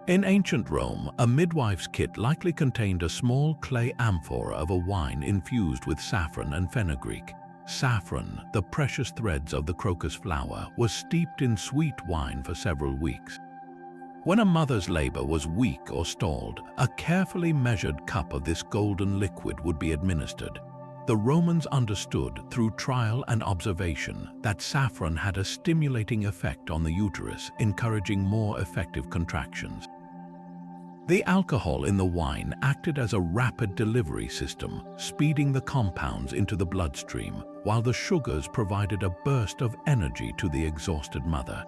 In ancient Rome, a midwife's kit likely contained a small clay amphora of a wine infused with saffron and fenugreek. Saffron, the precious threads of the crocus flower, was steeped in sweet wine for several weeks. When a mother's labor was weak or stalled, a carefully measured cup of this golden liquid would be administered. The Romans understood, through trial and observation, that saffron had a stimulating effect on the uterus, encouraging more effective contractions. The alcohol in the wine acted as a rapid delivery system, speeding the compounds into the bloodstream, while the sugars provided a burst of energy to the exhausted mother.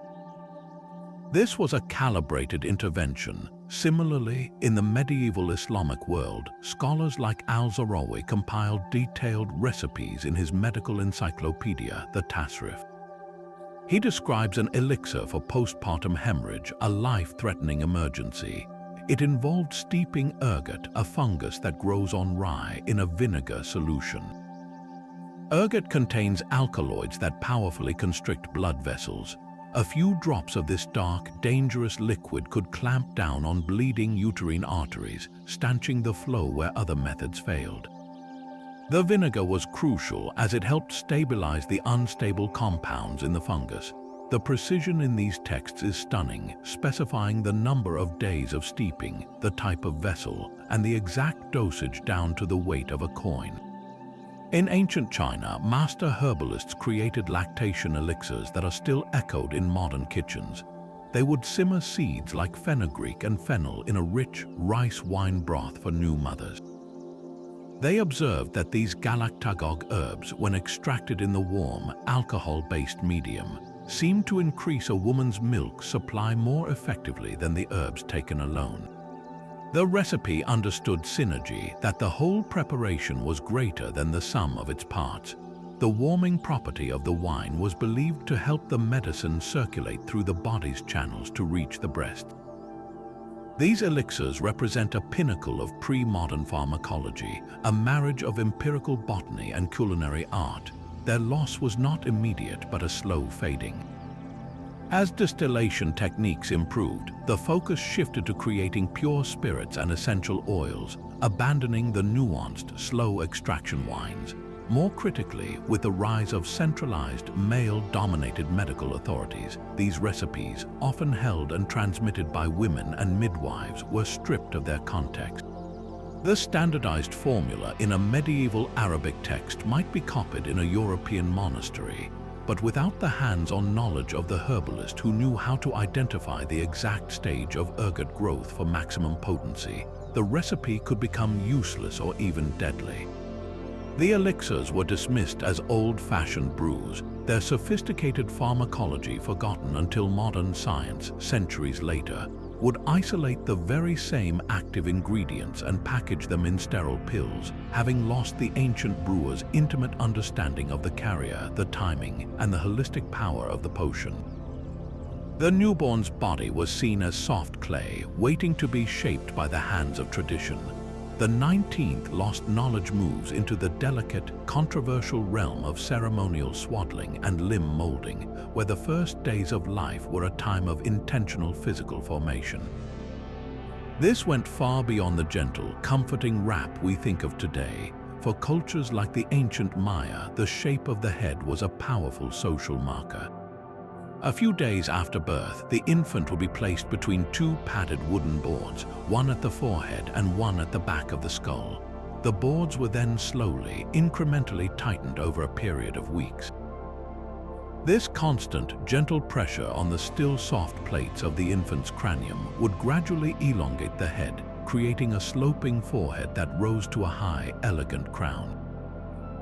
This was a calibrated intervention, Similarly, in the medieval Islamic world, scholars like al-Zarawi compiled detailed recipes in his medical encyclopedia, the Tasrif. He describes an elixir for postpartum hemorrhage, a life-threatening emergency. It involved steeping ergot, a fungus that grows on rye, in a vinegar solution. Ergot contains alkaloids that powerfully constrict blood vessels. A few drops of this dark, dangerous liquid could clamp down on bleeding uterine arteries, stanching the flow where other methods failed. The vinegar was crucial as it helped stabilize the unstable compounds in the fungus. The precision in these texts is stunning, specifying the number of days of steeping, the type of vessel, and the exact dosage down to the weight of a coin. In ancient China, master herbalists created lactation elixirs that are still echoed in modern kitchens. They would simmer seeds like fenugreek and fennel in a rich rice wine broth for new mothers. They observed that these galactagogue herbs, when extracted in the warm, alcohol-based medium, seemed to increase a woman's milk supply more effectively than the herbs taken alone. The recipe understood synergy, that the whole preparation was greater than the sum of its parts. The warming property of the wine was believed to help the medicine circulate through the body's channels to reach the breast. These elixirs represent a pinnacle of pre-modern pharmacology, a marriage of empirical botany and culinary art. Their loss was not immediate but a slow fading. As distillation techniques improved, the focus shifted to creating pure spirits and essential oils, abandoning the nuanced, slow extraction wines. More critically, with the rise of centralized, male-dominated medical authorities, these recipes, often held and transmitted by women and midwives, were stripped of their context. The standardized formula in a medieval Arabic text might be copied in a European monastery, but without the hands-on knowledge of the herbalist who knew how to identify the exact stage of ergot growth for maximum potency, the recipe could become useless or even deadly. The elixirs were dismissed as old-fashioned brews, their sophisticated pharmacology forgotten until modern science, centuries later, would isolate the very same active ingredients and package them in sterile pills, having lost the ancient brewer's intimate understanding of the carrier, the timing, and the holistic power of the potion. The newborn's body was seen as soft clay, waiting to be shaped by the hands of tradition. The 19th lost knowledge moves into the delicate, controversial realm of ceremonial swaddling and limb molding, where the first days of life were a time of intentional physical formation. This went far beyond the gentle, comforting wrap we think of today. For cultures like the ancient Maya, the shape of the head was a powerful social marker. A few days after birth, the infant would be placed between two padded wooden boards, one at the forehead and one at the back of the skull. The boards were then slowly, incrementally tightened over a period of weeks. This constant, gentle pressure on the still soft plates of the infant's cranium would gradually elongate the head, creating a sloping forehead that rose to a high, elegant crown.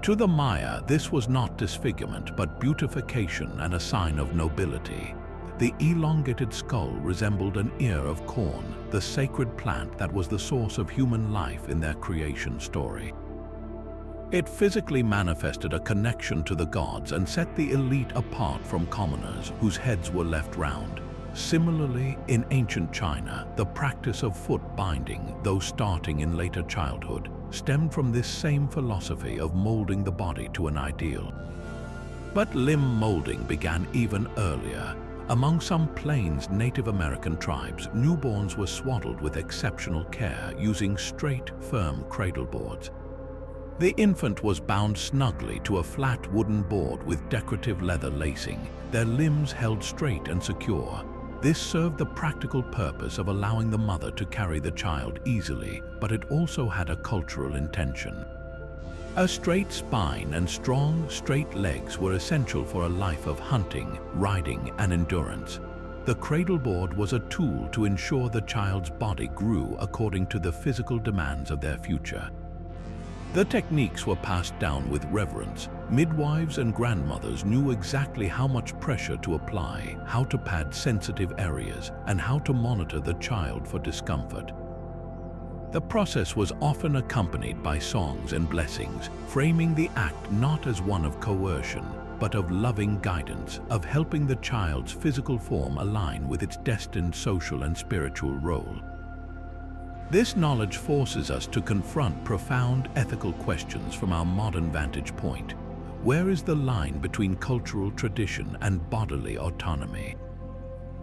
To the Maya, this was not disfigurement but beautification and a sign of nobility. The elongated skull resembled an ear of corn, the sacred plant that was the source of human life in their creation story. It physically manifested a connection to the gods and set the elite apart from commoners whose heads were left round. Similarly, in ancient China, the practice of foot binding, though starting in later childhood, stemmed from this same philosophy of molding the body to an ideal. But limb molding began even earlier. Among some Plains Native American tribes, newborns were swaddled with exceptional care using straight, firm cradle boards. The infant was bound snugly to a flat wooden board with decorative leather lacing, their limbs held straight and secure. This served the practical purpose of allowing the mother to carry the child easily, but it also had a cultural intention. A straight spine and strong, straight legs were essential for a life of hunting, riding, and endurance. The cradle board was a tool to ensure the child's body grew according to the physical demands of their future. The techniques were passed down with reverence. Midwives and grandmothers knew exactly how much pressure to apply, how to pad sensitive areas, and how to monitor the child for discomfort. The process was often accompanied by songs and blessings, framing the act not as one of coercion, but of loving guidance, of helping the child's physical form align with its destined social and spiritual role. This knowledge forces us to confront profound ethical questions from our modern vantage point. Where is the line between cultural tradition and bodily autonomy?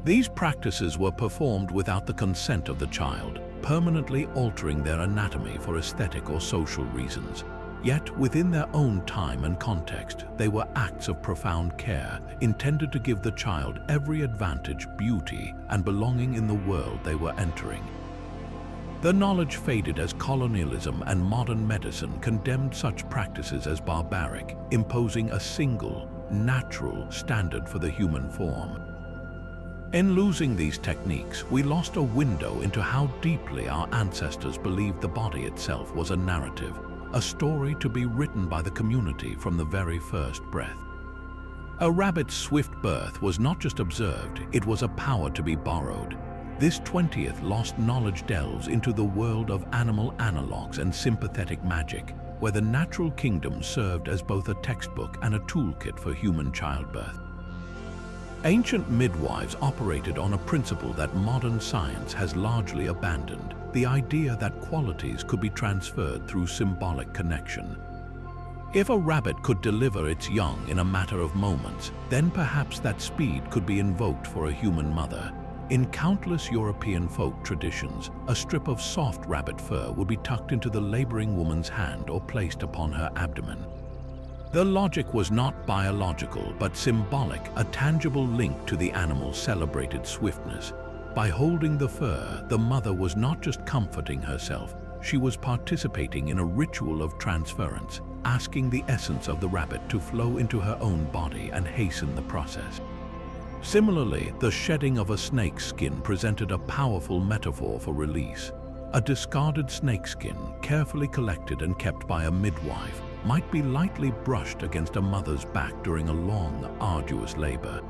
These practices were performed without the consent of the child, permanently altering their anatomy for aesthetic or social reasons. Yet, within their own time and context, they were acts of profound care, intended to give the child every advantage, beauty, and belonging in the world they were entering. The knowledge faded as colonialism and modern medicine condemned such practices as barbaric, imposing a single, natural standard for the human form. In losing these techniques, we lost a window into how deeply our ancestors believed the body itself was a narrative, a story to be written by the community from the very first breath. A rabbit's swift birth was not just observed, it was a power to be borrowed. This 20th lost knowledge delves into the world of animal analogues and sympathetic magic, where the natural kingdom served as both a textbook and a toolkit for human childbirth. Ancient midwives operated on a principle that modern science has largely abandoned, the idea that qualities could be transferred through symbolic connection. If a rabbit could deliver its young in a matter of moments, then perhaps that speed could be invoked for a human mother. In countless European folk traditions, a strip of soft rabbit fur would be tucked into the laboring woman's hand or placed upon her abdomen. The logic was not biological but symbolic, a tangible link to the animal's celebrated swiftness. By holding the fur, the mother was not just comforting herself, she was participating in a ritual of transference, asking the essence of the rabbit to flow into her own body and hasten the process. Similarly, the shedding of a snake's skin presented a powerful metaphor for release. A discarded snakeskin, carefully collected and kept by a midwife, might be lightly brushed against a mother's back during a long, arduous labor.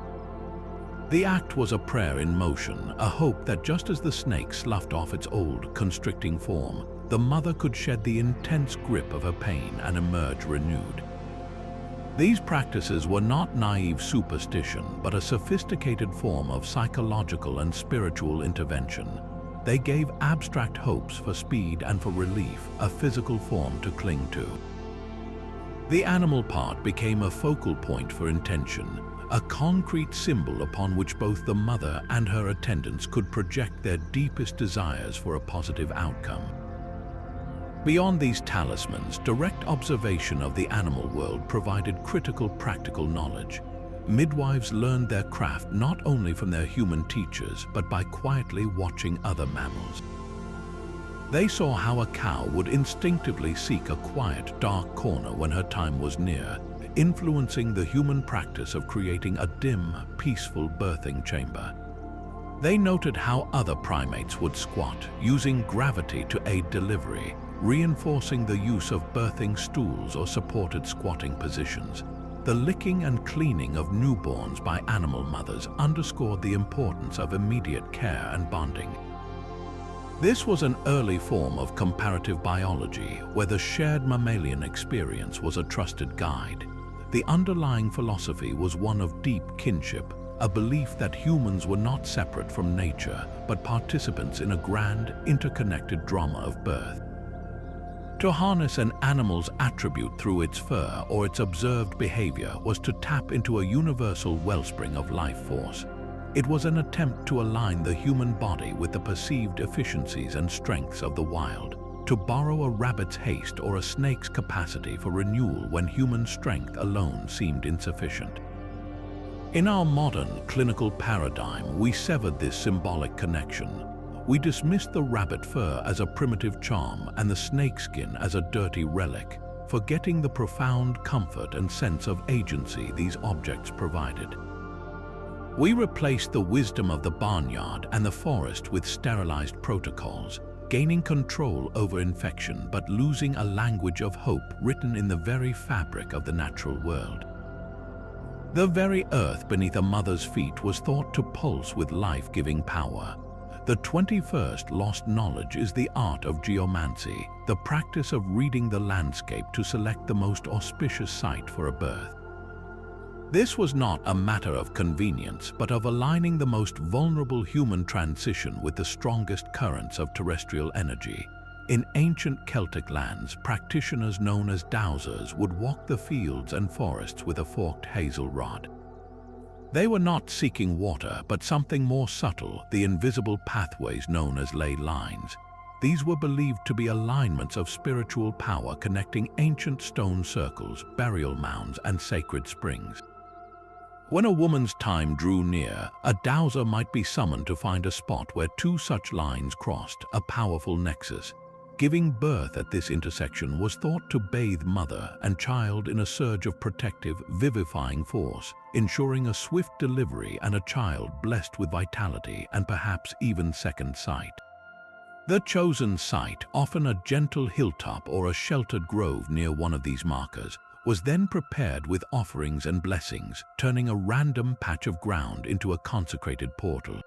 The act was a prayer in motion, a hope that just as the snake sloughed off its old, constricting form, the mother could shed the intense grip of her pain and emerge renewed. These practices were not naive superstition, but a sophisticated form of psychological and spiritual intervention. They gave abstract hopes for speed and for relief, a physical form to cling to. The animal part became a focal point for intention, a concrete symbol upon which both the mother and her attendants could project their deepest desires for a positive outcome. Beyond these talismans, direct observation of the animal world provided critical practical knowledge. Midwives learned their craft not only from their human teachers, but by quietly watching other mammals. They saw how a cow would instinctively seek a quiet, dark corner when her time was near, influencing the human practice of creating a dim, peaceful birthing chamber. They noted how other primates would squat, using gravity to aid delivery, reinforcing the use of birthing stools or supported squatting positions. The licking and cleaning of newborns by animal mothers underscored the importance of immediate care and bonding. This was an early form of comparative biology, where the shared mammalian experience was a trusted guide. The underlying philosophy was one of deep kinship, a belief that humans were not separate from nature, but participants in a grand, interconnected drama of birth. To harness an animal's attribute through its fur or its observed behavior was to tap into a universal wellspring of life force. It was an attempt to align the human body with the perceived efficiencies and strengths of the wild, to borrow a rabbit's haste or a snake's capacity for renewal when human strength alone seemed insufficient. In our modern clinical paradigm, we severed this symbolic connection. We dismissed the rabbit fur as a primitive charm and the snakeskin as a dirty relic, forgetting the profound comfort and sense of agency these objects provided. We replaced the wisdom of the barnyard and the forest with sterilized protocols, gaining control over infection but losing a language of hope written in the very fabric of the natural world. The very earth beneath a mother's feet was thought to pulse with life-giving power. The 21st lost knowledge is the art of geomancy, the practice of reading the landscape to select the most auspicious site for a birth. This was not a matter of convenience, but of aligning the most vulnerable human transition with the strongest currents of terrestrial energy. In ancient Celtic lands, practitioners known as dowsers would walk the fields and forests with a forked hazel rod. They were not seeking water, but something more subtle, the invisible pathways known as ley lines. These were believed to be alignments of spiritual power connecting ancient stone circles, burial mounds, and sacred springs. When a woman's time drew near, a dowser might be summoned to find a spot where two such lines crossed, a powerful nexus. Giving birth at this intersection was thought to bathe mother and child in a surge of protective, vivifying force, ensuring a swift delivery and a child blessed with vitality and perhaps even second sight. The chosen site, often a gentle hilltop or a sheltered grove near one of these markers, was then prepared with offerings and blessings, turning a random patch of ground into a consecrated portal.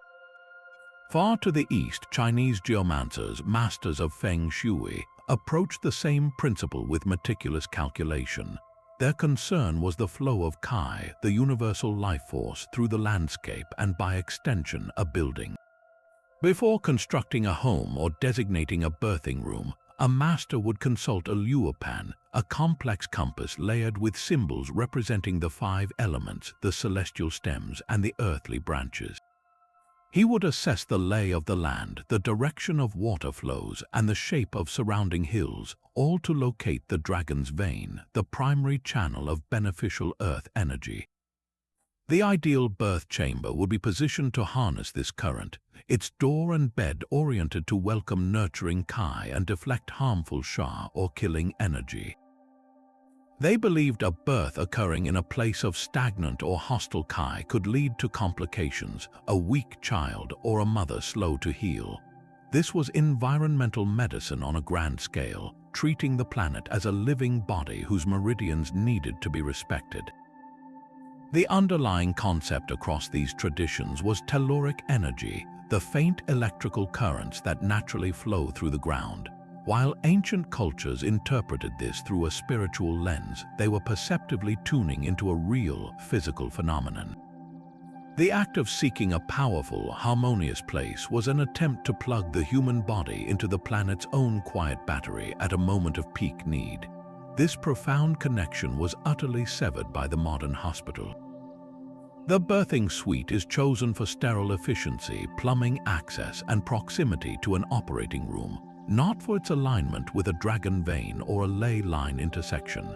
Far to the east, Chinese geomancers, masters of feng shui, approached the same principle with meticulous calculation. Their concern was the flow of Qi, the universal life force, through the landscape and by extension a building. Before constructing a home or designating a birthing room, a master would consult a luopan, a complex compass layered with symbols representing the 5 elements, the celestial stems, and the earthly branches. He would assess the lay of the land, the direction of water flows, and the shape of surrounding hills, all to locate the dragon's vein, the primary channel of beneficial earth energy. The ideal birth chamber would be positioned to harness this current, its door and bed oriented to welcome nurturing Qi and deflect harmful Sha or killing energy. They believed a birth occurring in a place of stagnant or hostile Qi could lead to complications, a weak child, or a mother slow to heal. This was environmental medicine on a grand scale, treating the planet as a living body whose meridians needed to be respected. The underlying concept across these traditions was telluric energy, the faint electrical currents that naturally flow through the ground. While ancient cultures interpreted this through a spiritual lens, they were perceptively tuning into a real physical phenomenon. The act of seeking a powerful, harmonious place was an attempt to plug the human body into the planet's own quiet battery at a moment of peak need. This profound connection was utterly severed by the modern hospital. The birthing suite is chosen for sterile efficiency, plumbing access, and proximity to an operating room, not for its alignment with a dragon vein or a ley line intersection.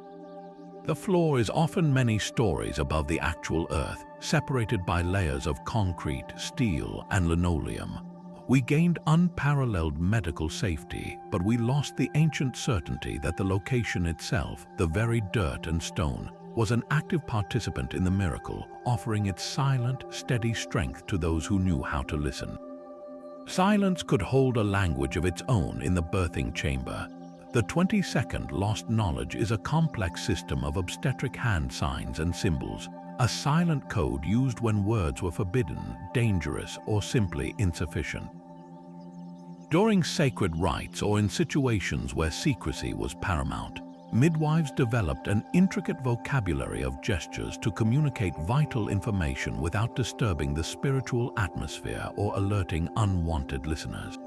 The floor is often many stories above the actual earth, separated by layers of concrete, steel, and linoleum. We gained unparalleled medical safety, but we lost the ancient certainty that the location itself, the very dirt and stone, was an active participant in the miracle, offering its silent, steady strength to those who knew how to listen. Silence could hold a language of its own in the birthing chamber. The 22nd lost knowledge is a complex system of obstetric hand signs and symbols, a silent code used when words were forbidden, dangerous, or simply insufficient. During sacred rites or in situations where secrecy was paramount, midwives developed an intricate vocabulary of gestures to communicate vital information without disturbing the spiritual atmosphere or alerting unwanted listeners.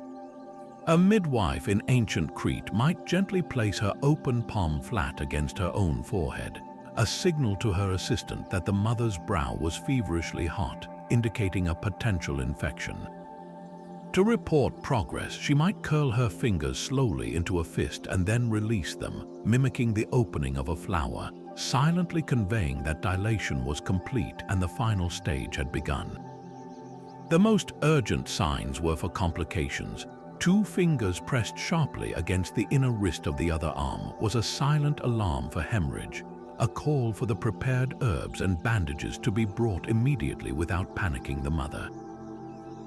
A midwife in ancient Crete might gently place her open palm flat against her own forehead, a signal to her assistant that the mother's brow was feverishly hot, indicating a potential infection. To report progress, she might curl her fingers slowly into a fist and then release them, mimicking the opening of a flower, silently conveying that dilation was complete and the final stage had begun. The most urgent signs were for complications. 2 fingers pressed sharply against the inner wrist of the other arm was a silent alarm for hemorrhage, a call for the prepared herbs and bandages to be brought immediately without panicking the mother.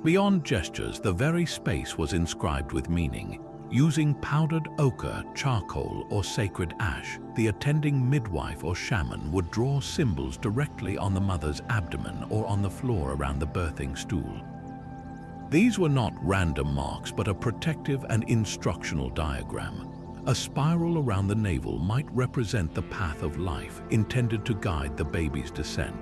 Beyond gestures, the very space was inscribed with meaning. Using powdered ochre, charcoal, or sacred ash, the attending midwife or shaman would draw symbols directly on the mother's abdomen or on the floor around the birthing stool. These were not random marks, but a protective and instructional diagram. A spiral around the navel might represent the path of life, intended to guide the baby's descent.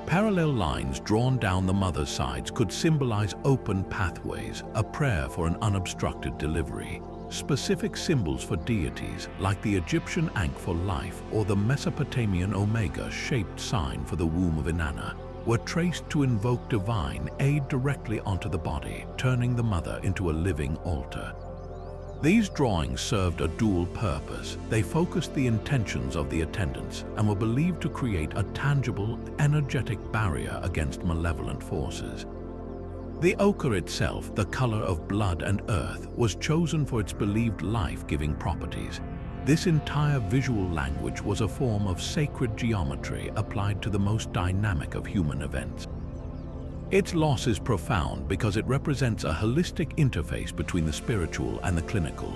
Parallel lines drawn down the mother's sides could symbolize open pathways, a prayer for an unobstructed delivery. Specific symbols for deities, like the Egyptian Ankh for life or the Mesopotamian omega-shaped sign for the womb of Inanna, were traced to invoke divine aid directly onto the body, turning the mother into a living altar. These drawings served a dual purpose. They focused the intentions of the attendants and were believed to create a tangible, energetic barrier against malevolent forces. The ochre itself, the color of blood and earth, was chosen for its believed life-giving properties. This entire visual language was a form of sacred geometry applied to the most dynamic of human events. Its loss is profound because it represents a holistic interface between the spiritual and the clinical.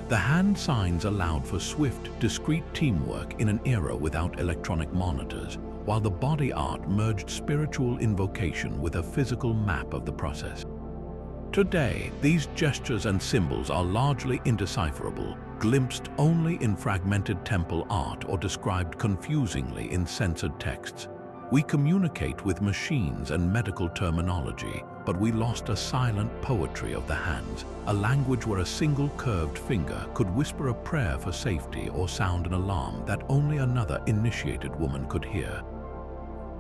The hand signs allowed for swift, discrete teamwork in an era without electronic monitors, while the body art merged spiritual invocation with a physical map of the process. Today, these gestures and symbols are largely indecipherable, glimpsed only in fragmented temple art or described confusingly in censored texts. We communicate with machines and medical terminology, but we lost a silent poetry of the hands, a language where a single curved finger could whisper a prayer for safety or sound an alarm that only another initiated woman could hear.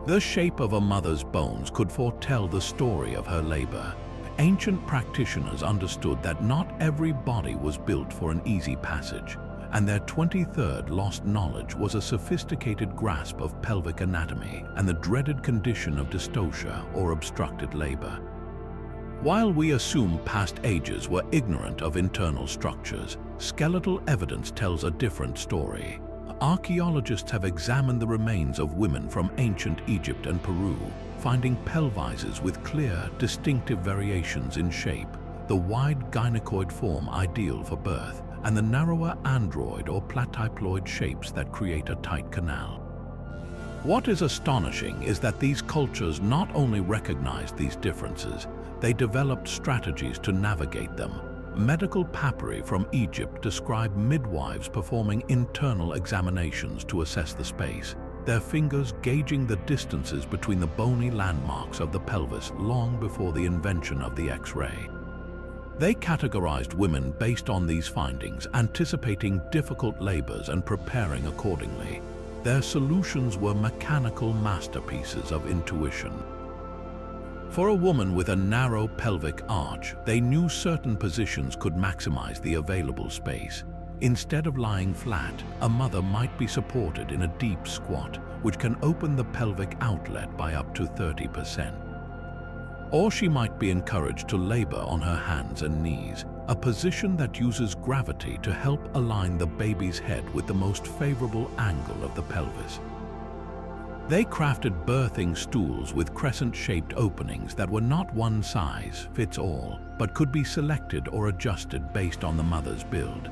The shape of a mother's bones could foretell the story of her labor. Ancient practitioners understood that not every body was built for an easy passage, and their 23rd lost knowledge was a sophisticated grasp of pelvic anatomy and the dreaded condition of dystocia or obstructed labor. While we assume past ages were ignorant of internal structures, skeletal evidence tells a different story. Archaeologists have examined the remains of women from ancient Egypt and Peru, finding pelvises with clear, distinctive variations in shape, the wide gynecoid form ideal for birth, and the narrower android or platyploid shapes that create a tight canal. What is astonishing is that these cultures not only recognized these differences, they developed strategies to navigate them. Medical papyri from Egypt describe midwives performing internal examinations to assess the space, their fingers gauging the distances between the bony landmarks of the pelvis long before the invention of the X-ray. They categorized women based on these findings, anticipating difficult labors and preparing accordingly. Their solutions were mechanical masterpieces of intuition. For a woman with a narrow pelvic arch, they knew certain positions could maximize the available space. Instead of lying flat, a mother might be supported in a deep squat, which can open the pelvic outlet by up to 30%. Or she might be encouraged to labor on her hands and knees, a position that uses gravity to help align the baby's head with the most favorable angle of the pelvis. They crafted birthing stools with crescent-shaped openings that were not one size fits all, but could be selected or adjusted based on the mother's build.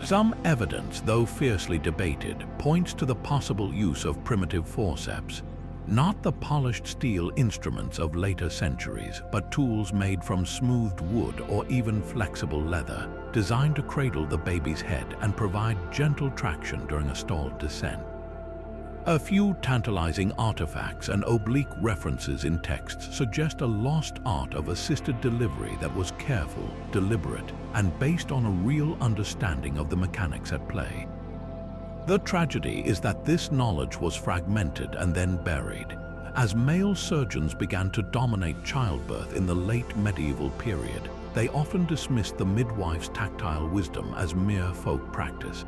Some evidence, though fiercely debated, points to the possible use of primitive forceps, not the polished steel instruments of later centuries, but tools made from smoothed wood or even flexible leather, designed to cradle the baby's head and provide gentle traction during a stalled descent. A few tantalizing artifacts and oblique references in texts suggest a lost art of assisted delivery that was careful, deliberate, and based on a real understanding of the mechanics at play. The tragedy is that this knowledge was fragmented and then buried. As male surgeons began to dominate childbirth in the late medieval period, they often dismissed the midwife's tactile wisdom as mere folk practice.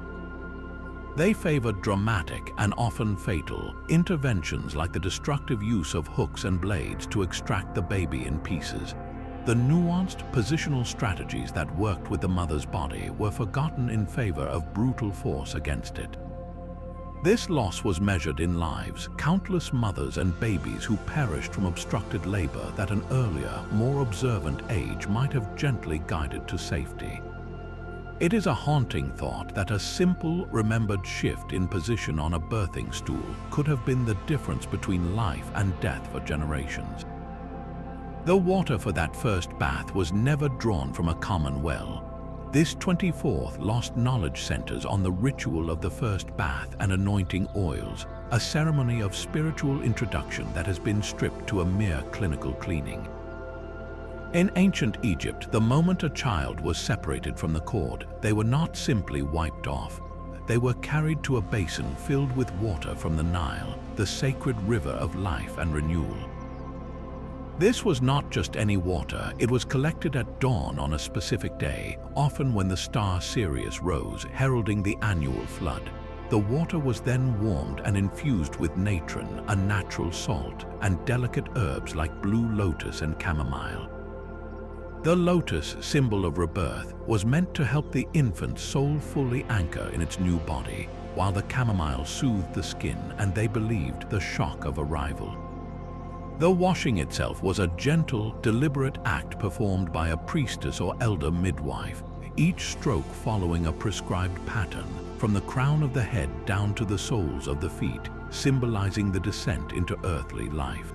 They favored dramatic and often fatal interventions like the destructive use of hooks and blades to extract the baby in pieces. The nuanced positional strategies that worked with the mother's body were forgotten in favor of brutal force against it. This loss was measured in lives, countless mothers and babies who perished from obstructed labor that an earlier, more observant age might have gently guided to safety. It is a haunting thought that a simple, remembered shift in position on a birthing stool could have been the difference between life and death for generations. The water for that first bath was never drawn from a common well. This 24th lost knowledge centers on the ritual of the first bath and anointing oils, a ceremony of spiritual introduction that has been stripped to a mere clinical cleaning. In ancient Egypt, the moment a child was separated from the cord, they were not simply wiped off. They were carried to a basin filled with water from the Nile, the sacred river of life and renewal. This was not just any water, it was collected at dawn on a specific day, often when the star Sirius rose, heralding the annual flood. The water was then warmed and infused with natron, a natural salt, and delicate herbs like blue lotus and chamomile. The lotus, symbol of rebirth, was meant to help the infant's soul fully anchor in its new body, while the chamomile soothed the skin and they believed the shock of arrival. The washing itself was a gentle, deliberate act performed by a priestess or elder midwife, each stroke following a prescribed pattern, from the crown of the head down to the soles of the feet, symbolizing the descent into earthly life.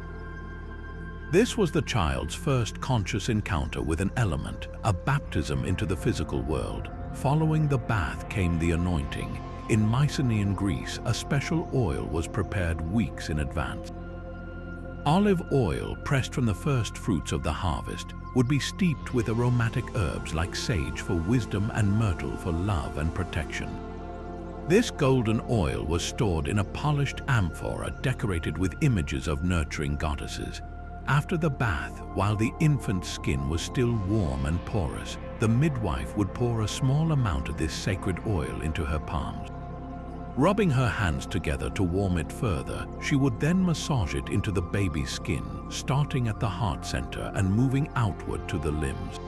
This was the child's first conscious encounter with an element, a baptism into the physical world. Following the bath came the anointing. In Mycenaean Greece, a special oil was prepared weeks in advance. Olive oil, pressed from the first fruits of the harvest, would be steeped with aromatic herbs like sage for wisdom and myrtle for love and protection. This golden oil was stored in a polished amphora decorated with images of nurturing goddesses. After the bath, while the infant's skin was still warm and porous, the midwife would pour a small amount of this sacred oil into her palms. Rubbing her hands together to warm it further, she would then massage it into the baby's skin, starting at the heart center and moving outward to the limbs.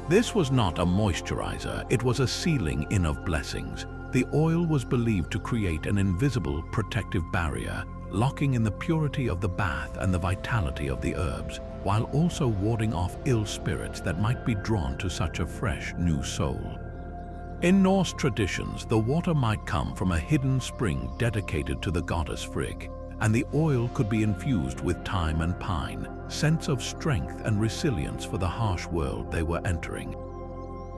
This was not a moisturizer, it was a sealing in of blessings. The oil was believed to create an invisible protective barrier, locking in the purity of the bath and the vitality of the herbs, while also warding off ill spirits that might be drawn to such a fresh, new soul. In Norse traditions, the water might come from a hidden spring dedicated to the goddess Frigg, and the oil could be infused with thyme and pine, scents of strength and resilience for the harsh world they were entering.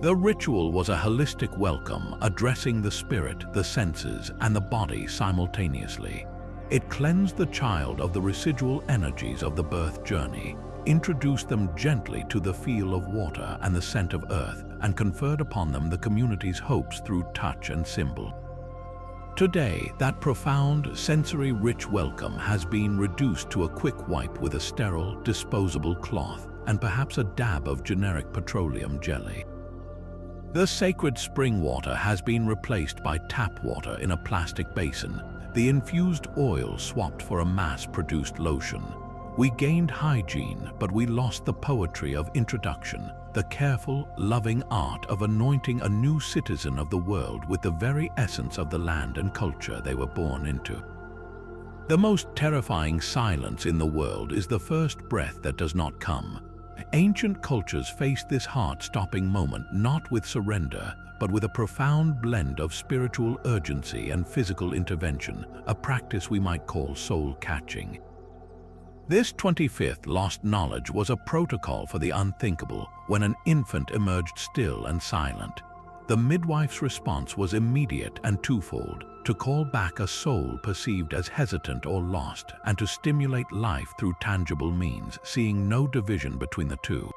The ritual was a holistic welcome, addressing the spirit, the senses, and the body simultaneously. It cleansed the child of the residual energies of the birth journey, introduced them gently to the feel of water and the scent of earth, and conferred upon them the community's hopes through touch and symbol. Today, that profound, sensory-rich welcome has been reduced to a quick wipe with a sterile, disposable cloth and perhaps a dab of generic petroleum jelly. The sacred spring water has been replaced by tap water in a plastic basin, the infused oil swapped for a mass-produced lotion. We gained hygiene, but we lost the poetry of introduction, the careful, loving art of anointing a new citizen of the world with the very essence of the land and culture they were born into. The most terrifying silence in the world is the first breath that does not come. Ancient cultures faced this heart-stopping moment not with surrender, but with a profound blend of spiritual urgency and physical intervention, a practice we might call soul-catching. This 25th lost knowledge was a protocol for the unthinkable when an infant emerged still and silent. The midwife's response was immediate and twofold: to call back a soul perceived as hesitant or lost, and to stimulate life through tangible means, seeing no division between the two.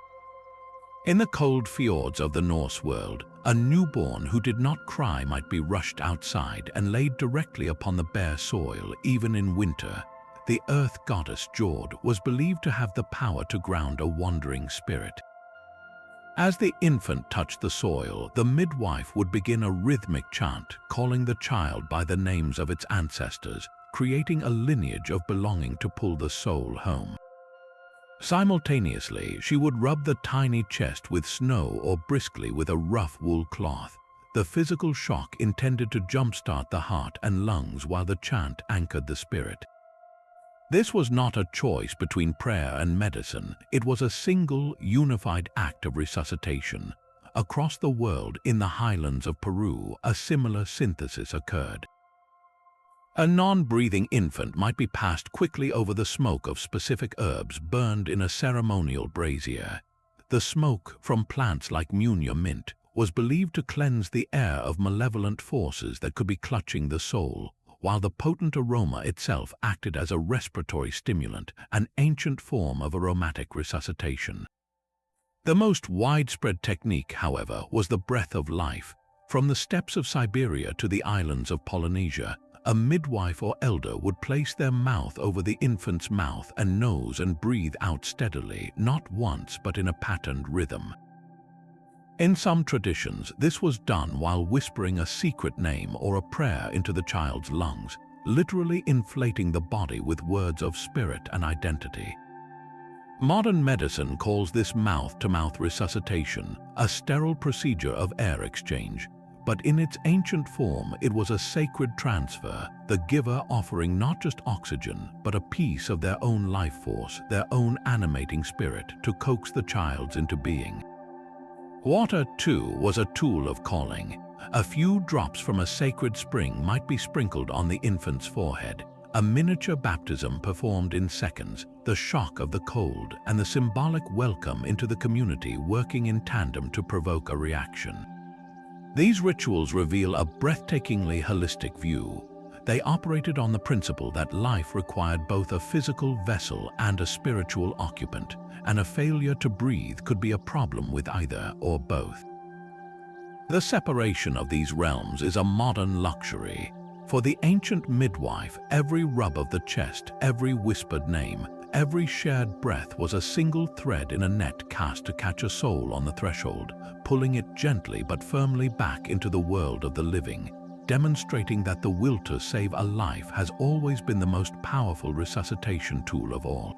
In the cold fjords of the Norse world, a newborn who did not cry might be rushed outside and laid directly upon the bare soil, even in winter. The earth goddess Jord was believed to have the power to ground a wandering spirit. As the infant touched the soil, the midwife would begin a rhythmic chant, calling the child by the names of its ancestors, creating a lineage of belonging to pull the soul home. Simultaneously, she would rub the tiny chest with snow or briskly with a rough wool cloth. the physical shock intended to jumpstart the heart and lungs while the chant anchored the spirit. This was not a choice between prayer and medicine. It was a single, unified act of resuscitation. Across the world, in the highlands of Peru, a similar synthesis occurred. A non-breathing infant might be passed quickly over the smoke of specific herbs burned in a ceremonial brazier. The smoke from plants like munya mint was believed to cleanse the air of malevolent forces that could be clutching the soul, while the potent aroma itself acted as a respiratory stimulant, an ancient form of aromatic resuscitation. The most widespread technique, however, was the breath of life. From the steppes of Siberia to the islands of Polynesia, a midwife or elder would place their mouth over the infant's mouth and nose and breathe out steadily, not once but in a patterned rhythm. In some traditions, this was done while whispering a secret name or a prayer into the child's lungs, literally inflating the body with words of spirit and identity. Modern medicine calls this mouth-to-mouth resuscitation, a sterile procedure of air exchange. But in its ancient form, it was a sacred transfer, the giver offering not just oxygen, but a piece of their own life force, their own animating spirit, to coax the child into being. Water, too, was a tool of calling. A few drops from a sacred spring might be sprinkled on the infant's forehead. A miniature baptism performed in seconds, the shock of the cold and the symbolic welcome into the community working in tandem to provoke a reaction. These rituals reveal a breathtakingly holistic view. They operated on the principle that life required both a physical vessel and a spiritual occupant, and a failure to breathe could be a problem with either or both. The separation of these realms is a modern luxury. For the ancient midwife, every rub of the chest, every whispered name, every shared breath was a single thread in a net cast to catch a soul on the threshold, pulling it gently but firmly back into the world of the living, demonstrating that the will to save a life has always been the most powerful resuscitation tool of all.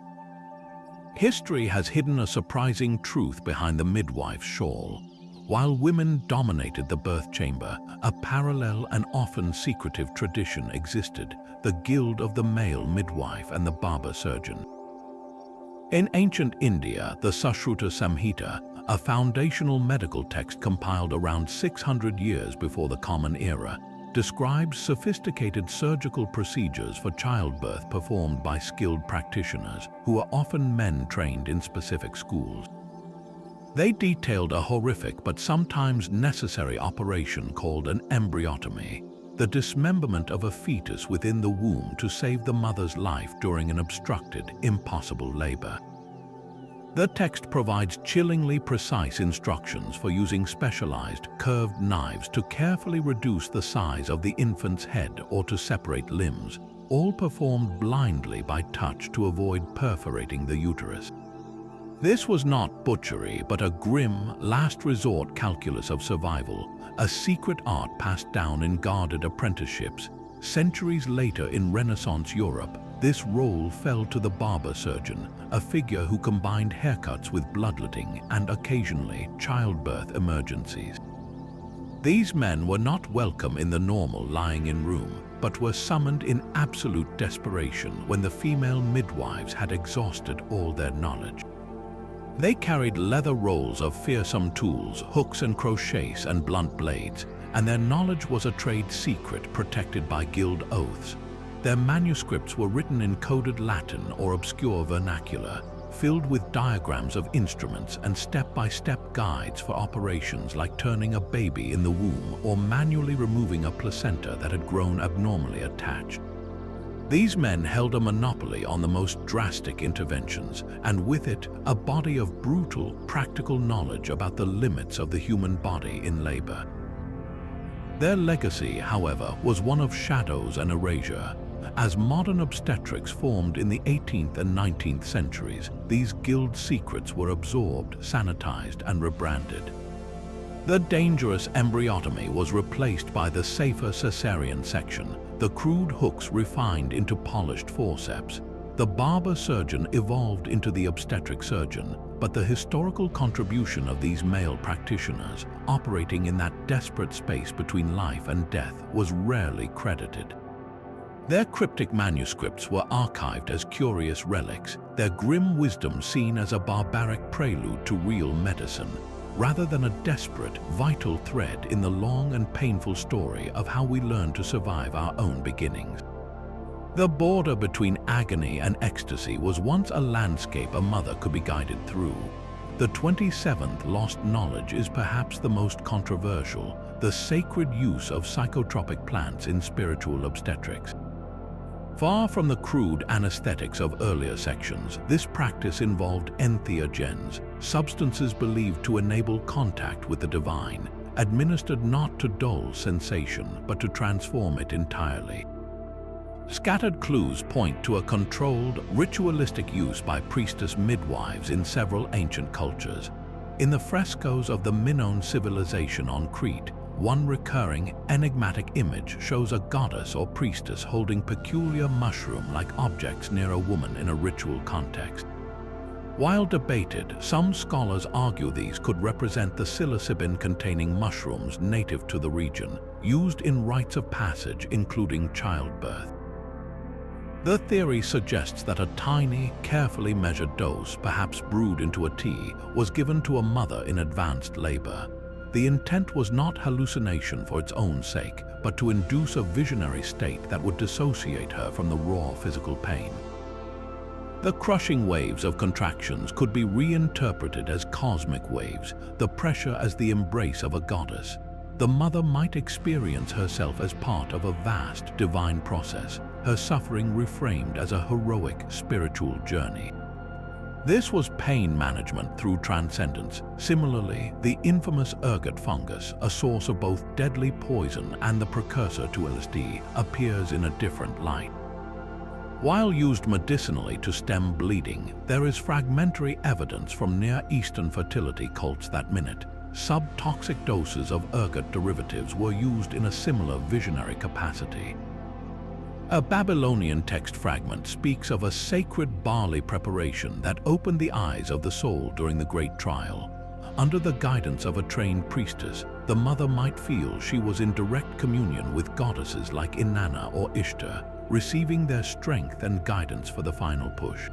History has hidden a surprising truth behind the midwife's shawl. While women dominated the birth chamber, a parallel and often secretive tradition existed, the guild of the male midwife and the barber surgeon. In ancient India, the Sushruta Samhita, a foundational medical text compiled around 600 years before the Common Era, describes sophisticated surgical procedures for childbirth performed by skilled practitioners, who are often men trained in specific schools. They detailed a horrific but sometimes necessary operation called an embryotomy, the dismemberment of a fetus within the womb to save the mother's life during an obstructed, impossible labor. The text provides chillingly precise instructions for using specialized, curved knives to carefully reduce the size of the infant's head or to separate limbs, all performed blindly by touch to avoid perforating the uterus. This was not butchery, but a grim, last-resort calculus of survival, a secret art passed down in guarded apprenticeships. Centuries later in Renaissance Europe, this role fell to the barber surgeon, a figure who combined haircuts with bloodletting and occasionally childbirth emergencies. These men were not welcome in the normal lying-in room, but were summoned in absolute desperation when the female midwives had exhausted all their knowledge. They carried leather rolls of fearsome tools, hooks and crochets and blunt blades, and their knowledge was a trade secret protected by guild oaths. Their manuscripts were written in coded Latin or obscure vernacular, filled with diagrams of instruments and step-by-step guides for operations like turning a baby in the womb or manually removing a placenta that had grown abnormally attached. These men held a monopoly on the most drastic interventions, and with it, a body of brutal, practical knowledge about the limits of the human body in labor. Their legacy, however, was one of shadows and erasure. As modern obstetrics formed in the 18th and 19th centuries, these guild secrets were absorbed, sanitized, and rebranded. The dangerous embryotomy was replaced by the safer cesarean section, the crude hooks refined into polished forceps. The barber surgeon evolved into the obstetric surgeon, but the historical contribution of these male practitioners operating in that desperate space between life and death was rarely credited. Their cryptic manuscripts were archived as curious relics, their grim wisdom seen as a barbaric prelude to real medicine, rather than a desperate, vital thread in the long and painful story of how we learn to survive our own beginnings. The border between agony and ecstasy was once a landscape a mother could be guided through. The 27th lost knowledge is perhaps the most controversial, the sacred use of psychotropic plants in spiritual obstetrics. Far from the crude anesthetics of earlier sections, this practice involved entheogens, substances believed to enable contact with the divine, administered not to dull sensation but to transform it entirely. Scattered clues point to a controlled, ritualistic use by priestess midwives in several ancient cultures. In the frescoes of the Minoan civilization on Crete, one recurring, enigmatic image shows a goddess or priestess holding peculiar mushroom-like objects near a woman in a ritual context. While debated, some scholars argue these could represent the psilocybin-containing mushrooms native to the region, used in rites of passage including childbirth. The theory suggests that a tiny, carefully measured dose, perhaps brewed into a tea, was given to a mother in advanced labor. The intent was not hallucination for its own sake, but to induce a visionary state that would dissociate her from the raw physical pain. The crushing waves of contractions could be reinterpreted as cosmic waves, the pressure as the embrace of a goddess. The mother might experience herself as part of a vast divine process, her suffering reframed as a heroic spiritual journey. This was pain management through transcendence. Similarly, the infamous ergot fungus, a source of both deadly poison and the precursor to LSD, appears in a different light. While used medicinally to stem bleeding, there is fragmentary evidence from Near Eastern fertility cults that subtoxic doses of ergot derivatives were used in a similar visionary capacity. A Babylonian text fragment speaks of a sacred barley preparation that opened the eyes of the soul during the Great Trial. Under the guidance of a trained priestess, the mother might feel she was in direct communion with goddesses like Inanna or Ishtar, receiving their strength and guidance for the final push.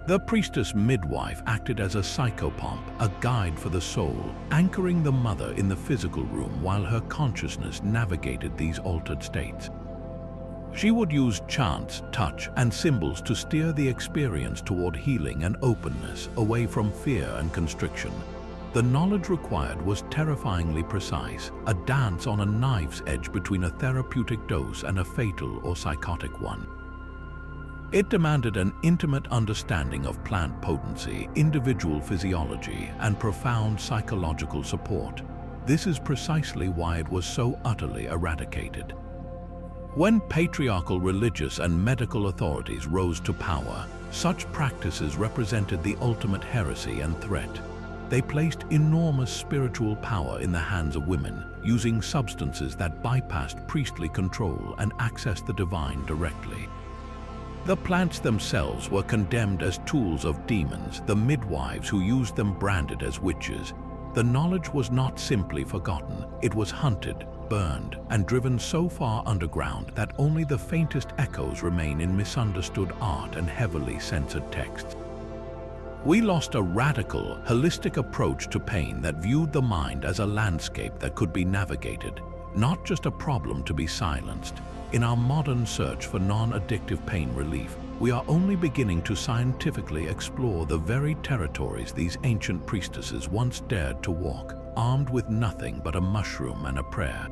The priestess midwife acted as a psychopomp, a guide for the soul, anchoring the mother in the physical room while her consciousness navigated these altered states. She would use chants, touch, and symbols to steer the experience toward healing and openness, away from fear and constriction. The knowledge required was terrifyingly precise, a dance on a knife's edge between a therapeutic dose and a fatal or psychotic one. It demanded an intimate understanding of plant potency, individual physiology, and profound psychological support. This is precisely why it was so utterly eradicated. When patriarchal religious and medical authorities rose to power, such practices represented the ultimate heresy and threat. They placed enormous spiritual power in the hands of women, using substances that bypassed priestly control and accessed the divine directly. The plants themselves were condemned as tools of demons, the midwives who used them branded as witches. The knowledge was not simply forgotten, it was hunted, burned, and driven so far underground that only the faintest echoes remain in misunderstood art and heavily censored texts. We lost a radical, holistic approach to pain that viewed the mind as a landscape that could be navigated, not just a problem to be silenced. In our modern search for non-addictive pain relief, we are only beginning to scientifically explore the very territories these ancient priestesses once dared to walk, armed with nothing but a mushroom and a prayer.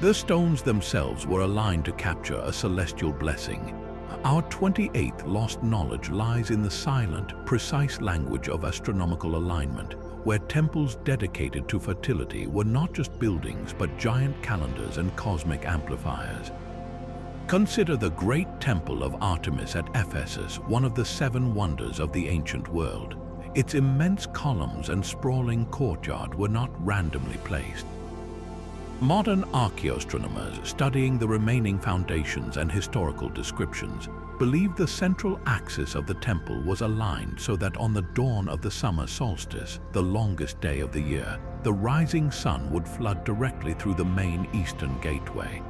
The stones themselves were aligned to capture a celestial blessing. Our 28th lost knowledge lies in the silent, precise language of astronomical alignment, where temples dedicated to fertility were not just buildings but giant calendars and cosmic amplifiers. Consider the great temple of Artemis at Ephesus, one of the 7 wonders of the ancient world. Its immense columns and sprawling courtyard were not randomly placed. Modern archaeoastronomers studying the remaining foundations and historical descriptions believe the central axis of the temple was aligned so that on the dawn of the summer solstice, the longest day of the year, the rising sun would flood directly through the main eastern gateway.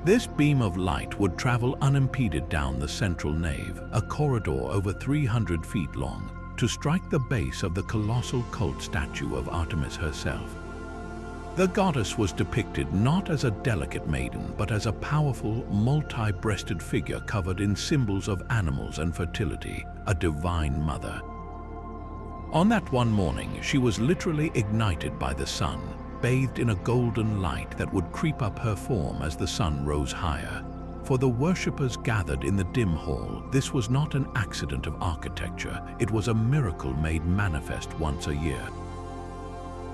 This beam of light would travel unimpeded down the central nave, a corridor over 300 feet long, to strike the base of the colossal cult statue of Artemis herself. The goddess was depicted not as a delicate maiden, but as a powerful, multi-breasted figure covered in symbols of animals and fertility, a divine mother. On that one morning, she was literally ignited by the sun, bathed in a golden light that would creep up her form as the sun rose higher. For the worshippers gathered in the dim hall, this was not an accident of architecture, it was a miracle made manifest once a year.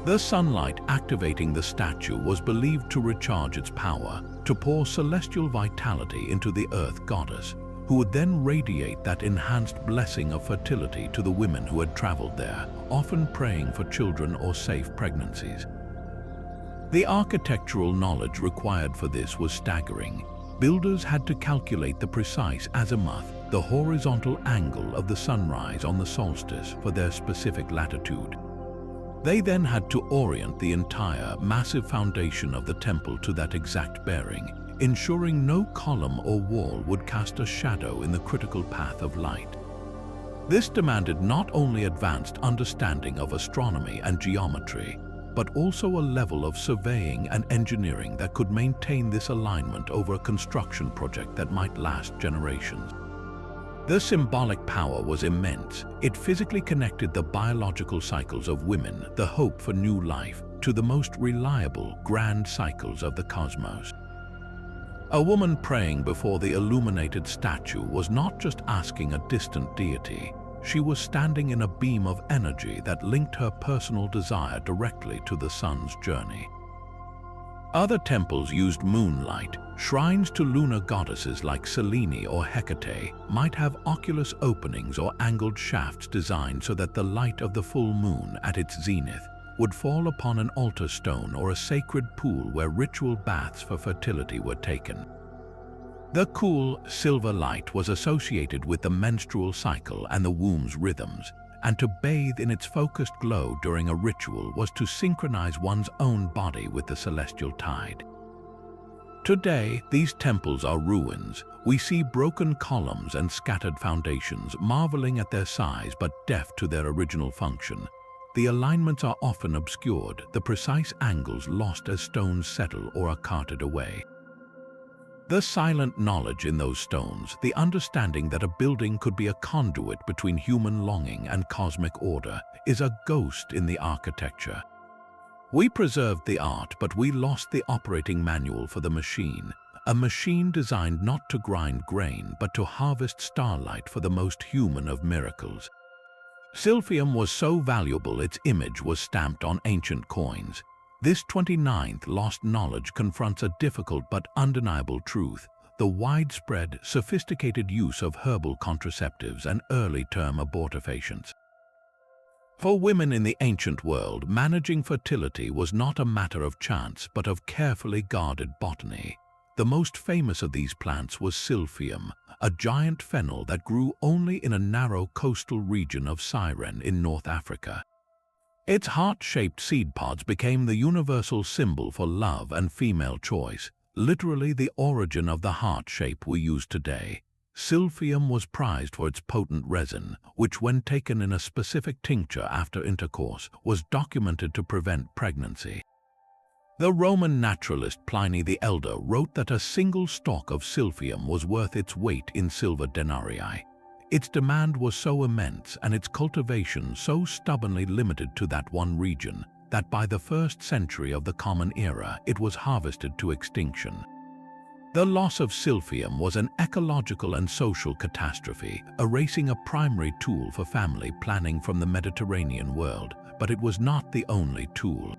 The sunlight activating the statue was believed to recharge its power, to pour celestial vitality into the earth goddess, who would then radiate that enhanced blessing of fertility to the women who had traveled there, often praying for children or safe pregnancies. The architectural knowledge required for this was staggering. Builders had to calculate the precise azimuth, the horizontal angle of the sunrise on the solstice for their specific latitude. They then had to orient the entire massive foundation of the temple to that exact bearing, ensuring no column or wall would cast a shadow in the critical path of light. This demanded not only advanced understanding of astronomy and geometry, but also a level of surveying and engineering that could maintain this alignment over a construction project that might last generations. The symbolic power was immense. It physically connected the biological cycles of women, the hope for new life, to the most reliable, grand cycles of the cosmos. A woman praying before the illuminated statue was not just asking a distant deity. She was standing in a beam of energy that linked her personal desire directly to the sun's journey. Other temples used moonlight. Shrines to lunar goddesses like Selene or Hecate might have oculus openings or angled shafts designed so that the light of the full moon at its zenith would fall upon an altar stone or a sacred pool where ritual baths for fertility were taken. The cool, silver light was associated with the menstrual cycle and the womb's rhythms, and to bathe in its focused glow during a ritual was to synchronize one's own body with the celestial tide. Today, these temples are ruins. We see broken columns and scattered foundations, marveling at their size but deaf to their original function. The alignments are often obscured, the precise angles lost as stones settle or are carted away. The silent knowledge in those stones, the understanding that a building could be a conduit between human longing and cosmic order, is a ghost in the architecture. We preserved the art, but we lost the operating manual for the machine, a machine designed not to grind grain, but to harvest starlight for the most human of miracles. Silphium was so valuable its image was stamped on ancient coins. This 29th lost knowledge confronts a difficult but undeniable truth: the widespread, sophisticated use of herbal contraceptives and early-term abortifacients. For women in the ancient world, managing fertility was not a matter of chance, but of carefully guarded botany. The most famous of these plants was silphium, a giant fennel that grew only in a narrow coastal region of Cyrene in North Africa. Its heart-shaped seed pods became the universal symbol for love and female choice, literally the origin of the heart shape we use today. Silphium was prized for its potent resin, which when taken in a specific tincture after intercourse, was documented to prevent pregnancy. The Roman naturalist Pliny the Elder wrote that a single stalk of silphium was worth its weight in silver denarii. Its demand was so immense and its cultivation so stubbornly limited to that one region that by the 1st century of the Common Era it was harvested to extinction. The loss of silphium was an ecological and social catastrophe, erasing a primary tool for family planning from the Mediterranean world, but it was not the only tool.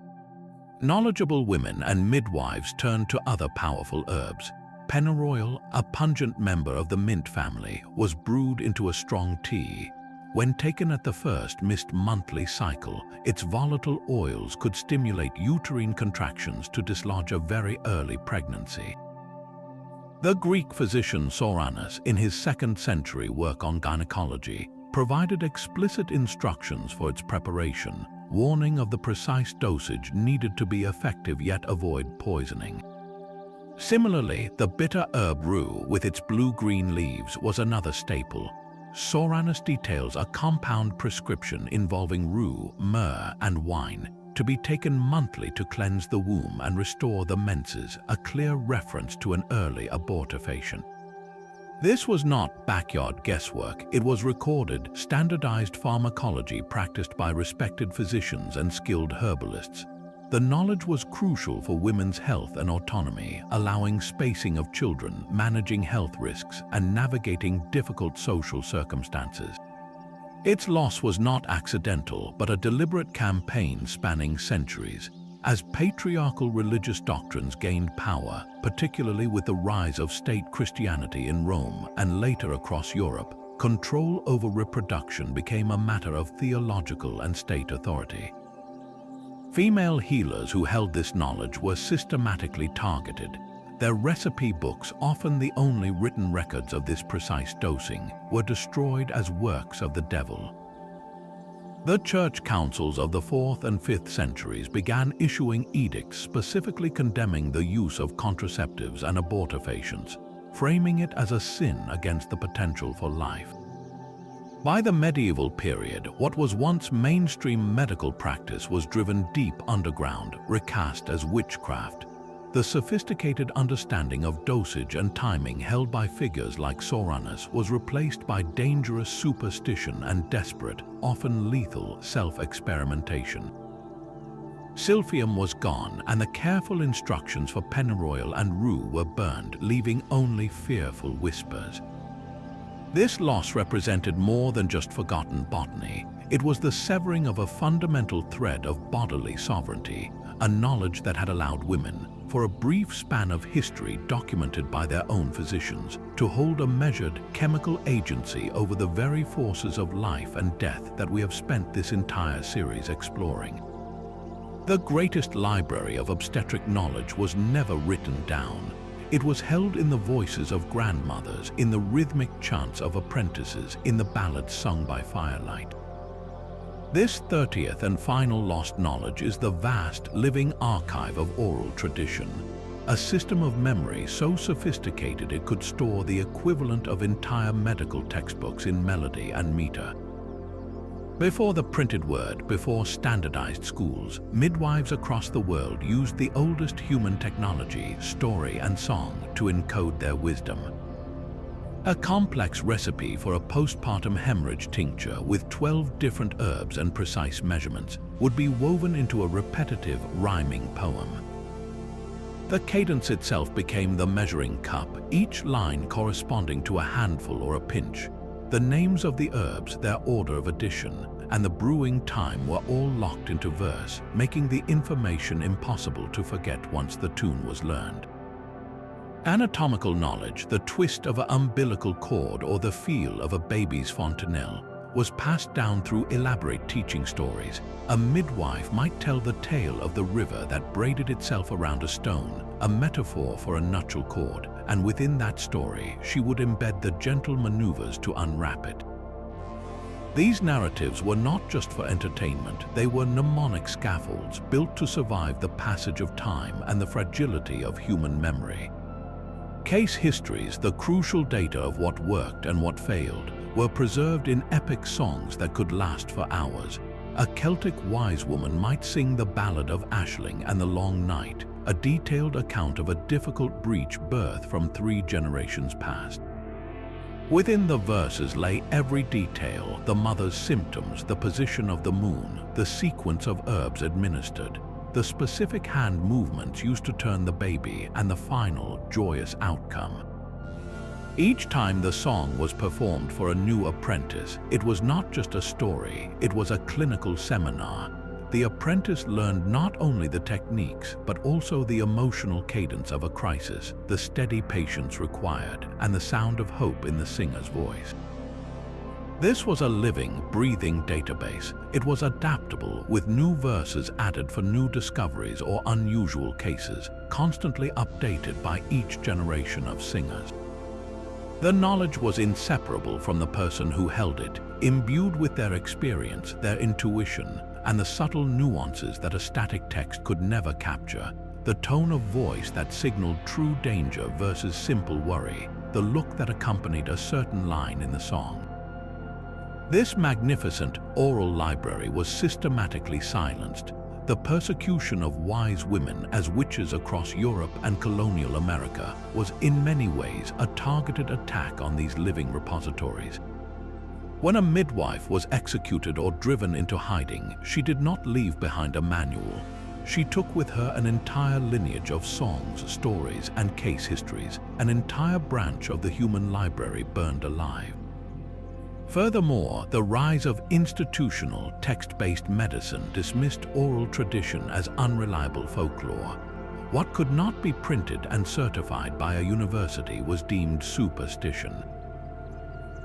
Knowledgeable women and midwives turned to other powerful herbs. Pennyroyal, a pungent member of the mint family, was brewed into a strong tea. When taken at the first missed monthly cycle, its volatile oils could stimulate uterine contractions to dislodge a very early pregnancy. The Greek physician Soranus, in his 2nd century work on gynecology, provided explicit instructions for its preparation, warning of the precise dosage needed to be effective yet avoid poisoning. Similarly, the bitter herb rue with its blue-green leaves was another staple. Soranus details a compound prescription involving rue, myrrh, and wine to be taken monthly to cleanse the womb and restore the menses, a clear reference to an early abortifacient. This was not backyard guesswork. It was recorded, standardized pharmacology practiced by respected physicians and skilled herbalists. The knowledge was crucial for women's health and autonomy, allowing spacing of children, managing health risks, and navigating difficult social circumstances. Its loss was not accidental, but a deliberate campaign spanning centuries. As patriarchal religious doctrines gained power, particularly with the rise of state Christianity in Rome and later across Europe, control over reproduction became a matter of theological and state authority. Female healers who held this knowledge were systematically targeted. Their recipe books, often the only written records of this precise dosing, were destroyed as works of the devil. The church councils of the 4th and 5th centuries began issuing edicts specifically condemning the use of contraceptives and abortifacients, framing it as a sin against the potential for life. By the medieval period, what was once mainstream medical practice was driven deep underground, recast as witchcraft. The sophisticated understanding of dosage and timing held by figures like Soranus was replaced by dangerous superstition and desperate, often lethal, self-experimentation. Silphium was gone, and the careful instructions for pennyroyal and rue were burned, leaving only fearful whispers. This loss represented more than just forgotten botany. It was the severing of a fundamental thread of bodily sovereignty, a knowledge that had allowed women, for a brief span of history documented by their own physicians, to hold a measured chemical agency over the very forces of life and death that we have spent this entire series exploring. The greatest library of obstetric knowledge was never written down. It was held in the voices of grandmothers, in the rhythmic chants of apprentices, in the ballads sung by firelight. This 30th and final lost knowledge is the vast, living archive of oral tradition, a system of memory so sophisticated it could store the equivalent of entire medical textbooks in melody and meter. Before the printed word, before standardized schools, midwives across the world used the oldest human technology, story and song, to encode their wisdom. A complex recipe for a postpartum hemorrhage tincture with 12 different herbs and precise measurements would be woven into a repetitive, rhyming poem. The cadence itself became the measuring cup, each line corresponding to a handful or a pinch. The names of the herbs, their order of addition, and the brewing time were all locked into verse, making the information impossible to forget once the tune was learned. Anatomical knowledge, the twist of an umbilical cord or the feel of a baby's fontanelle, was passed down through elaborate teaching stories. A midwife might tell the tale of the river that braided itself around a stone, a metaphor for a nuptial cord, and within that story she would embed the gentle maneuvers to unwrap it. These narratives were not just for entertainment, they were mnemonic scaffolds built to survive the passage of time and the fragility of human memory. Case histories, the crucial data of what worked and what failed, were preserved in epic songs that could last for hours. A Celtic wise woman might sing the ballad of Aisling and the Long Night, a detailed account of a difficult breech birth from 3 generations past. Within the verses lay every detail: the mother's symptoms, the position of the moon, the sequence of herbs administered, the specific hand movements used to turn the baby, and the final, joyous outcome. Each time the song was performed for a new apprentice, it was not just a story, it was a clinical seminar. The apprentice learned not only the techniques, but also the emotional cadence of a crisis, the steady patience required, and the sound of hope in the singer's voice. This was a living, breathing database. It was adaptable, with new verses added for new discoveries or unusual cases, constantly updated by each generation of singers. The knowledge was inseparable from the person who held it, imbued with their experience, their intuition, and the subtle nuances that a static text could never capture. The tone of voice that signaled true danger versus simple worry, the look that accompanied a certain line in the song. This magnificent oral library was systematically silenced. The persecution of wise women as witches across Europe and colonial America was in many ways a targeted attack on these living repositories. When a midwife was executed or driven into hiding, she did not leave behind a manual. She took with her an entire lineage of songs, stories, and case histories, an entire branch of the human library burned alive. Furthermore, the rise of institutional, text-based medicine dismissed oral tradition as unreliable folklore. What could not be printed and certified by a university was deemed superstition.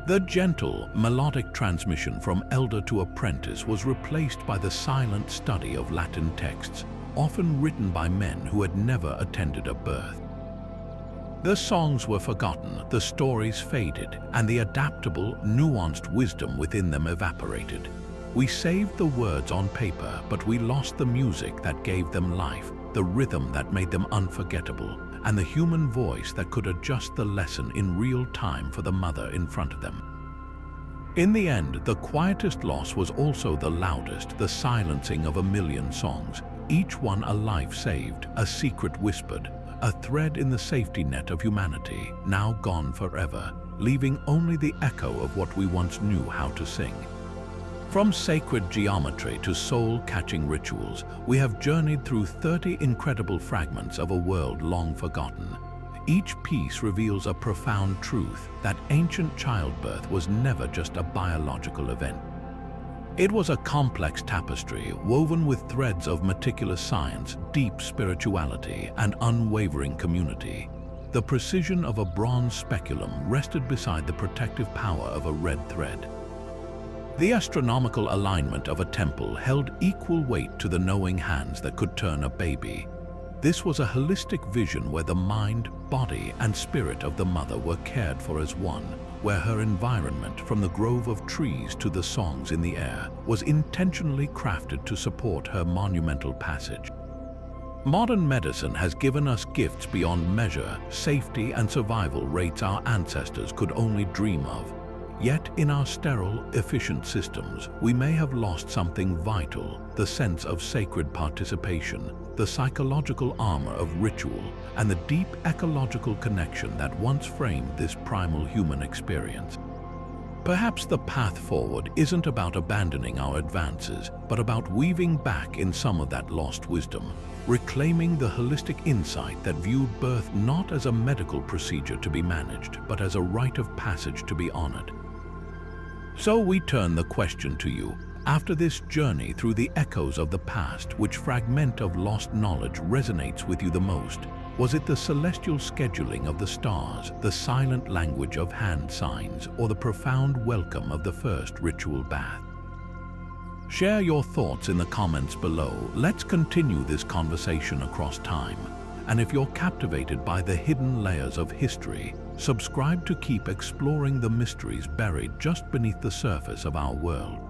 The gentle, melodic transmission from elder to apprentice was replaced by the silent study of Latin texts, often written by men who had never attended a birth. The songs were forgotten, the stories faded, and the adaptable, nuanced wisdom within them evaporated. We saved the words on paper, but we lost the music that gave them life, the rhythm that made them unforgettable, and the human voice that could adjust the lesson in real time for the mother in front of them. In the end, the quietest loss was also the loudest, the silencing of a million songs, each one a life saved, a secret whispered, a thread in the safety net of humanity, now gone forever, leaving only the echo of what we once knew how to sing. From sacred geometry to soul-catching rituals, we have journeyed through 30 incredible fragments of a world long forgotten. Each piece reveals a profound truth that ancient childbirth was never just a biological event. It was a complex tapestry woven with threads of meticulous science, deep spirituality, and unwavering community. The precision of a bronze speculum rested beside the protective power of a red thread. The astronomical alignment of a temple held equal weight to the knowing hands that could turn a baby. This was a holistic vision where the mind, body, and spirit of the mother were cared for as one, where her environment, from the grove of trees to the songs in the air, was intentionally crafted to support her monumental passage. Modern medicine has given us gifts beyond measure, safety and survival rates our ancestors could only dream of. Yet in our sterile, efficient systems, we may have lost something vital, the sense of sacred participation, the psychological armor of ritual, and the deep ecological connection that once framed this primal human experience. Perhaps the path forward isn't about abandoning our advances, but about weaving back in some of that lost wisdom, reclaiming the holistic insight that viewed birth not as a medical procedure to be managed, but as a rite of passage to be honored. So we turn the question to you. After this journey through the echoes of the past, which fragment of lost knowledge resonates with you the most? Was it the celestial scheduling of the stars, the silent language of hand signs, or the profound welcome of the first ritual bath? Share your thoughts in the comments below. Let's continue this conversation across time. And if you're captivated by the hidden layers of history, subscribe to keep exploring the mysteries buried just beneath the surface of our world.